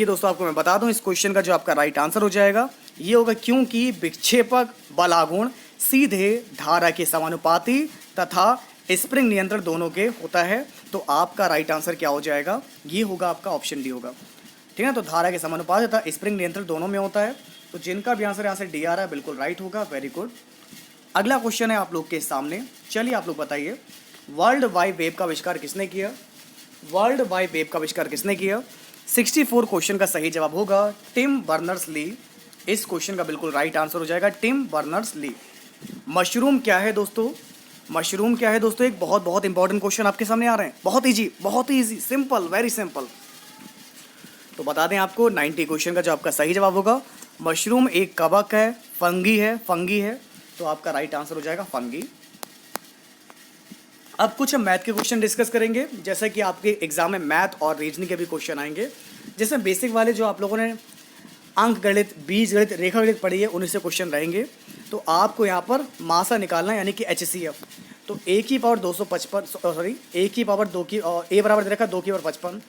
दोस्तों आपको मैं बता दूं इस क्वेश्चन का जो आपका राइट आंसर हो जाएगा ये होगा क्योंकि विक्षेपक बलागुण सीधे धारा के समानुपाती तथा स्प्रिंग नियंत्रण दोनों के होता है। तो आपका राइट आंसर क्या हो जाएगा, ये होगा आपका ऑप्शन डी होगा। ठीक है, तो धारा के समानुपाती तथा स्प्रिंग नियंत्रण दोनों में होता है। तो जिनका भी आंसर यहाँ से डी आ रहा है बिल्कुल राइट होगा, वेरी गुड। अगला क्वेश्चन है आप लोग के सामने, चलिए आप लोग बताइए, वर्ल्ड वाइड वेब का आविष्कार किसने किया। वर्ल्ड वाइड वेब का आविष्कार किसने किया। 64 क्वेश्चन का सही जवाब होगा टिम बर्नर्स ली। इस क्वेश्चन का बिल्कुल राइट आंसर हो जाएगा टिम बर्नर्स ली। मशरूम क्या है दोस्तों, मशरूम क्या है दोस्तों, एक बहुत बहुत इंपॉर्टेंट क्वेश्चन आपके सामने आ रहे हैं, बहुत ही इजी, सिंपल, वेरी सिंपल। तो बता दें आपको 90 क्वेश्चन का जो आपका सही जवाब होगा, मशरूम एक कवक है, फंगी है, तो आपका राइट आंसर हो जाएगा फंगी। अब कुछ हम मैथ के क्वेश्चन डिस्कस करेंगे, जैसे कि आपके एग्जाम में मैथ और रीजनिंग के भी क्वेश्चन आएंगे, जिसमें बेसिक वाले जो आप लोगों ने अंक गणित, बीज गणित, रेखा गणित पढ़ी है उन्हीं से क्वेश्चन रहेंगे। तो आपको यहाँ पर मासा निकालना है, यानी कि HCF। तो a की पावर 255, सॉरी a की पावर 2 की, a बराबर दे रखा है 2 की पावर 55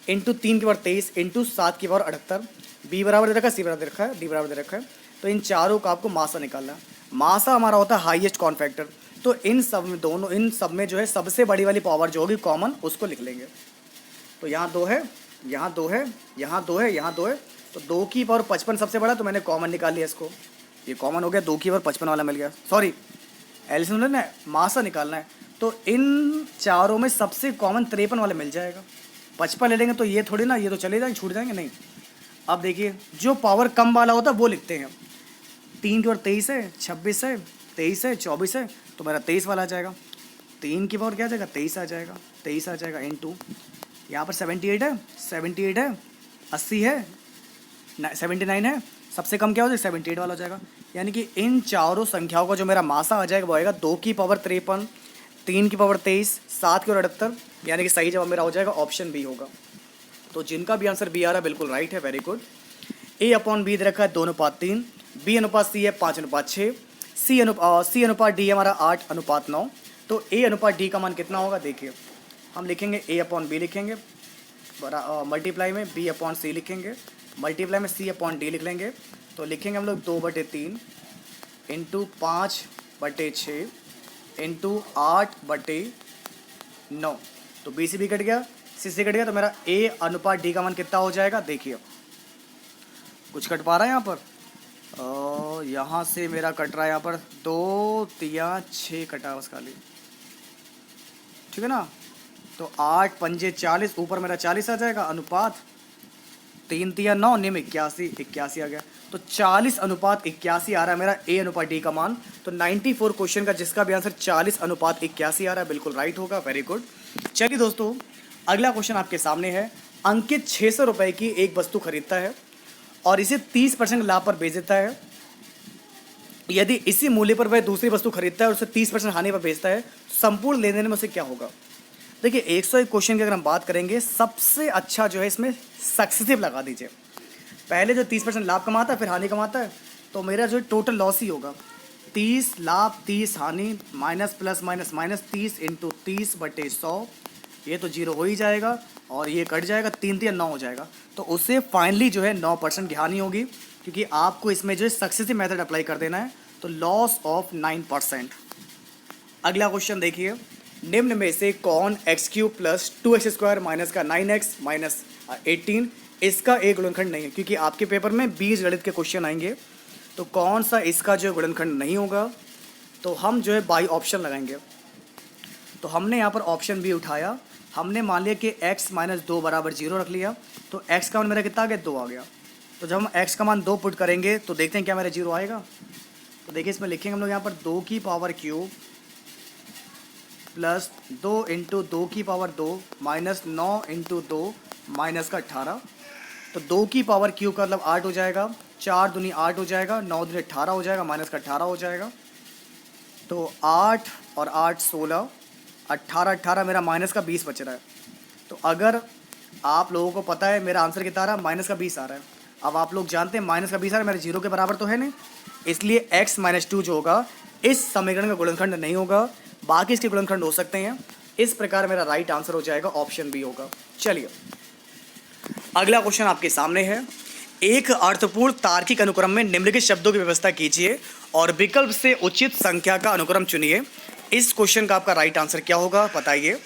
इंटू 3 की पावर 23 इंटू 7 की पावर 78, b बराबर दे रखा है, c बराबर दे रखा है, d बराबर दे रखा है। तो इन चारों का आपको मासा निकालना है। मासा हमारा होता है हाईएस्ट कॉमन फैक्टर। तो इन सब में जो है सबसे बड़ी वाली पावर जो होगी कॉमन, उसको लिख लेंगे। तो यहाँ 2 है, यहाँ 2 है, यहाँ 2 है, यहाँ 2 है। तो 2 की पावर 55 सबसे बड़ा, तो मैंने कॉमन निकाल लिया इसको, ये कॉमन हो गया, 2 की पावर 55 वाला मिल गया। सॉरी एलसीएम लेना है, मासा निकालना है। तो इन चारों में सबसे कॉमन 53 वाला मिल जाएगा। 55 ले लेंगे तो ये थोड़ी ना, ये तो चले जाएंगे, छूट जाएंगे, नहीं। अब देखिए जो पावर कम वाला होता है वो लिखते हैं। 3 की पावर 23 है, 26 है, 23 है, 24 है, तो मेरा 23 वाला आ जाएगा। 3 की पावर क्या आ जाएगा, 23 आ जाएगा, 23 आ जाएगा इंटू यहाँ पर 78 है, 78 है, 80 है, 79 है, सबसे कम क्या हो जाएगा 78 वाला हो जाएगा। यानी कि इन चारों संख्याओं का जो मेरा मासा आ जाएगा वो आएगा 2 की पावर 53, 3 की पावर 23, 7 की पावर 78, यानी कि सही जवाब मेरा हो जाएगा ऑप्शन बी होगा। तो जिनका भी आंसर बी आ रहा है बिल्कुल राइट है, वेरी गुड। A/B दे रखा है 2:3, B/C है 5:6, C अनुपात D हमारा 8:9। तो A/D का मान कितना होगा, देखिए हम लिखेंगे A/B लिखेंगे, मल्टीप्लाई में B/C लिखेंगे, मल्टीप्लाई में C/D लिख लेंगे। तो लिखेंगे हम लोग 2/3 इंटू 5/6 इंटू 8/9। तो B से B कट गया, C से कट गया, तो मेरा A/D का मान कितना हो जाएगा, देखिए कुछ कट पा रहा है यहाँ पर, यहाँ से मेरा कट रहा है यहाँ पर 2 3 6 कटा बस खाली, ठीक है ना। तो 8 पंजे 40, ऊपर मेरा 40 आ जाएगा, अनुपात 3 3 9 निम 81 आ गया। तो 40:81 आ रहा है मेरा A/D का मान। तो 94 क्वेश्चन का जिसका भी आंसर 40:81 आ रहा है बिल्कुल राइट होगा, वेरी गुड। चलिए दोस्तों अगला क्वेश्चन आपके सामने है। अंकित 600 रुपये की एक वस्तु खरीदता है और इसे 30% लाभ पर बेच देता है। यदि इसी मूल्य पर वह दूसरी वस्तु खरीदता है और उसे 30% हानि पर बेचता है, संपूर्ण लेन देन में उसे क्या होगा। देखिए 101 क्वेश्चन की अगर हम बात करेंगे, सबसे अच्छा जो है इसमें सक्सेसिव लगा दीजिए। पहले जो 30% लाभ कमाता है फिर हानि कमाता है, तो मेरा जो टोटल लॉस ही होगा 30 लाभ 30 हानि minus plus minus minus 30 into 30/100, ये तो 0 हो ही जाएगा और ये कट जाएगा, 3 3 9 हो जाएगा। तो उससे फाइनली जो है 9% की हानि होगी, क्योंकि आपको इसमें जो है सक्सेसिव मेथड अप्लाई कर देना है। तो लॉस ऑफ 9%। अगला क्वेश्चन देखिए, निम्न में से कौन x³ + 2x² माइनस का 9x माइनस 18 इसका एक गुणनखंड नहीं है। क्योंकि आपके पेपर में बीज गणित के क्वेश्चन आएंगे, तो कौन सा इसका जो गुणनखंड नहीं होगा, तो हम जो है बाई ऑप्शन लगाएंगे। तो हमने यहाँ पर ऑप्शन बी उठाया, हमने मान लिया कि x - 2 = 0 रख लिया। तो x का मान मेरा कितना आ गया, 2 आ गया। तो जब हम x का मान 2 पुट करेंगे तो देखते हैं क्या मेरा 0 आएगा। तो देखिए इसमें लिखेंगे हम लोग यहाँ पर 2 की पावर क्यूब प्लस 2 इंटू 2 की पावर 2 माइनस 9 इंटू 2 माइनस का 18। तो 2 की पावर क्यूब का मतलब 8 हो जाएगा, 4 दूनी 8 हो जाएगा, 9 दूनी 18 हो जाएगा, माइनस का 18 हो जाएगा। तो 8 और 8 16, 18 18 मेरा माइनस का 20 बच रहा है। तो अगर आप लोगों को पता है मेरा आंसर कितना आ रहा है, माइनस का 20 आ रहा है। अब आप लोग जानते हैं माइनस का 20 आ रहा है, मेरे जीरो के बराबर तो है नहीं, इसलिए x माइनस 2 जो होगा इस समीकरण का गुणनखंड नहीं होगा, बाकी इसके गुणनखंड हो सकते हैं। इस प्रकार मेरा राइट आंसर हो जाएगा ऑप्शन बी होगा। चलिए अगला क्वेश्चन आपके सामने है। एक अर्थपूर्ण तार्किक अनुक्रम में निम्नलिखित शब्दों की व्यवस्था कीजिए और विकल्प से उचित संख्या का अनुक्रम चुनिए। इस क्वेश्चन का आपका राइट आंसर क्या होगा बताइए।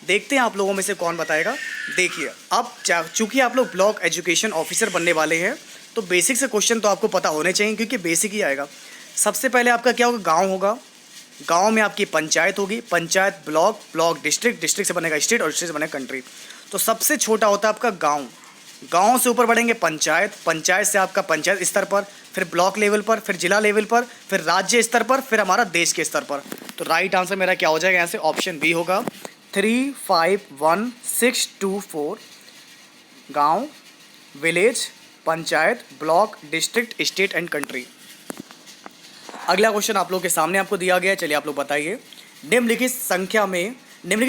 देखते हैं आप लोगों में से कौन बताएगा। देखिए अब चूंकि आप लोग ब्लॉक एजुकेशन ऑफिसर बनने वाले हैं तो बेसिक से क्वेश्चन तो आपको पता होने चाहिए, क्योंकि बेसिक ही आएगा। सबसे पहले आपका क्या होगा, गांव होगा, गांव में आपकी पंचायत होगी, panchayat block, block district, district से बनेगा स्टेट और स्टेट से बनेगा कंट्री। तो सबसे छोटा होता है आपका गांव, गांव से ऊपर बढ़ेंगे पंचायत, पंचायत से आपका पंचायत स्तर पर, फिर ब्लॉक लेवल पर, फिर जिला लेवल पर, फिर राज्य स्तर पर, फिर हमारा देश के स्तर पर। तो राइट आंसर मेरा क्या हो जाएगा यहाँ से, ऑप्शन बी होगा 3 5 1 6 2 4। गांव, village, panchayat, block, district, state and country. अगला क्वेश्चन आप लोग के सामने आपको दिया गया है, चलिए आप लोग बताइए। निम्नलिखित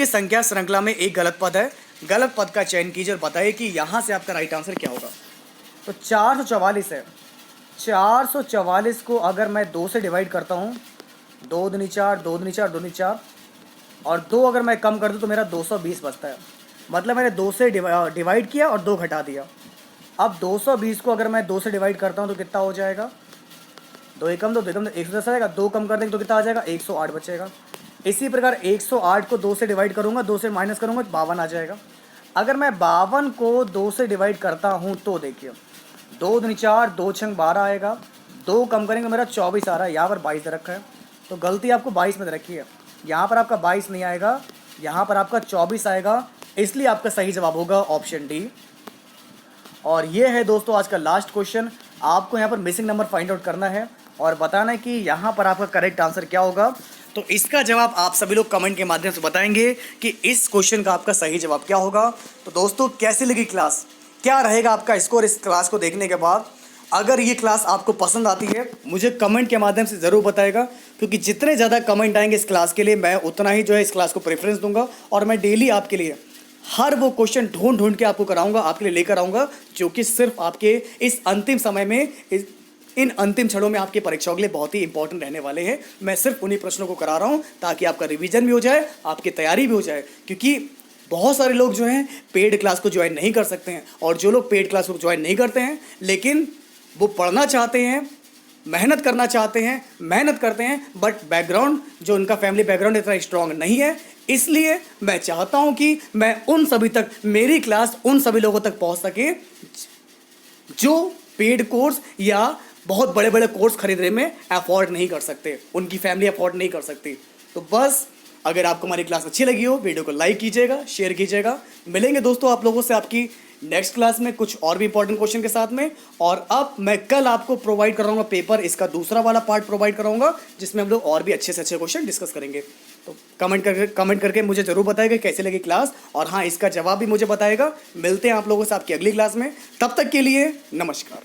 संख्या श्रृंखला में एक गलत पद है, गलत पद का चयन कीजिए और बताइए कि यहाँ से आपका राइट आंसर क्या होगा। तो 444 है, 444 को अगर मैं 2 से डिवाइड करता हूँ, 2 दूनी 4, 2 दूनी 4, 2 दूनी 4 और 2 अगर मैं कम कर दूँ तो मेरा 220 बचता है। मतलब मैंने 2 से डिवाइड किया और 2 घटा दिया। अब 220 को अगर मैं 2 से डिवाइड करता हूँ तो कितना हो जाएगा, 2 एकम 2 एकम 110 आएगा, 2 कम कर देंगे तो कितना आ जाएगा, 108 बचेगा। इसी प्रकार 108 को 2 से डिवाइड करूँगा, 2 से माइनस करूँगा तो 52 आ जाएगा। अगर मैं 52 को 2 से डिवाइड करता हूँ तो देखिए 2 दूनी 4, 2 छंग 12 आएगा, 2 कम करेंगे मेरा 24 आ रहा है, यहाँ पर 22 दे रखा है। तो गलती आपको 22 में दे रखी है, यहाँ पर आपका 22 नहीं आएगा, यहाँ पर आपका 24 आएगा, इसलिए आपका सही जवाब होगा ऑप्शन डी। और ये है दोस्तों आज का लास्ट क्वेश्चन। आपको यहाँ पर मिसिंग नंबर फाइंड आउट करना है और बताना है कि यहाँ पर आपका करेक्ट आंसर क्या होगा। तो इसका जवाब आप सभी लोग कमेंट के माध्यम से बताएंगे कि इस क्वेश्चन का आपका सही जवाब क्या होगा। तो दोस्तों कैसी लगी क्लास, क्या रहेगा आपका स्कोर इस क्लास को देखने के बाद। अगर ये क्लास आपको पसंद आती है मुझे कमेंट के माध्यम से ज़रूर बताएगा, क्योंकि जितने ज़्यादा कमेंट आएंगे इस क्लास के लिए मैं उतना ही जो है इस क्लास को प्रेफरेंस दूंगा। और मैं डेली आपके लिए हर वो क्वेश्चन ढूंढ ढूंढ के आपको कराऊंगा, आपके लिए लेकर आऊँगा, जो कि सिर्फ आपके इस अंतिम समय में इन अंतिम क्षणों में आपकी परीक्षाओं के लिए बहुत ही इंपॉर्टेंट रहने वाले हैं। मैं सिर्फ उन्हीं प्रश्नों को करा रहा हूँ ताकि आपका रिवीजन भी हो जाए, आपकी तैयारी भी हो जाए। क्योंकि बहुत सारे लोग जो हैं पेड क्लास को ज्वाइन नहीं कर सकते हैं, और जो लोग पेड क्लास को ज्वाइन नहीं करते हैं लेकिन वो पढ़ना चाहते हैं, मेहनत करना चाहते हैं, मेहनत करते हैं, बट बैकग्राउंड जो उनका फैमिली बैकग्राउंड इतना स्ट्रांग नहीं है, इसलिए मैं चाहता हूं कि मैं उन सभी तक, मेरी क्लास उन सभी लोगों तक पहुंच सके जो पेड कोर्स या बहुत बड़े बड़े कोर्स खरीदने में अफोर्ड नहीं कर सकते, उनकी फैमिली अफोर्ड नहीं कर सकती। तो बस अगर आपको हमारी क्लास अच्छी लगी हो वीडियो को लाइक कीजिएगा, शेयर कीजिएगा। मिलेंगे दोस्तों आप लोगों से आपकी नेक्स्ट क्लास में कुछ और भी इंपॉर्टेंट क्वेश्चन के साथ में। और अब मैं कल आपको प्रोवाइड कराऊंगा पेपर, इसका दूसरा वाला पार्ट प्रोवाइड कराऊंगा जिसमें हम लोग और भी अच्छे से अच्छे क्वेश्चन डिस्कस करेंगे। तो कमेंट करके मुझे जरूर बताएगा कैसे लगी क्लास, और हाँ इसका जवाब भी मुझे बताएगा। मिलते हैं आप लोगों से आपकी अगली क्लास में, तब तक के लिए नमस्कार।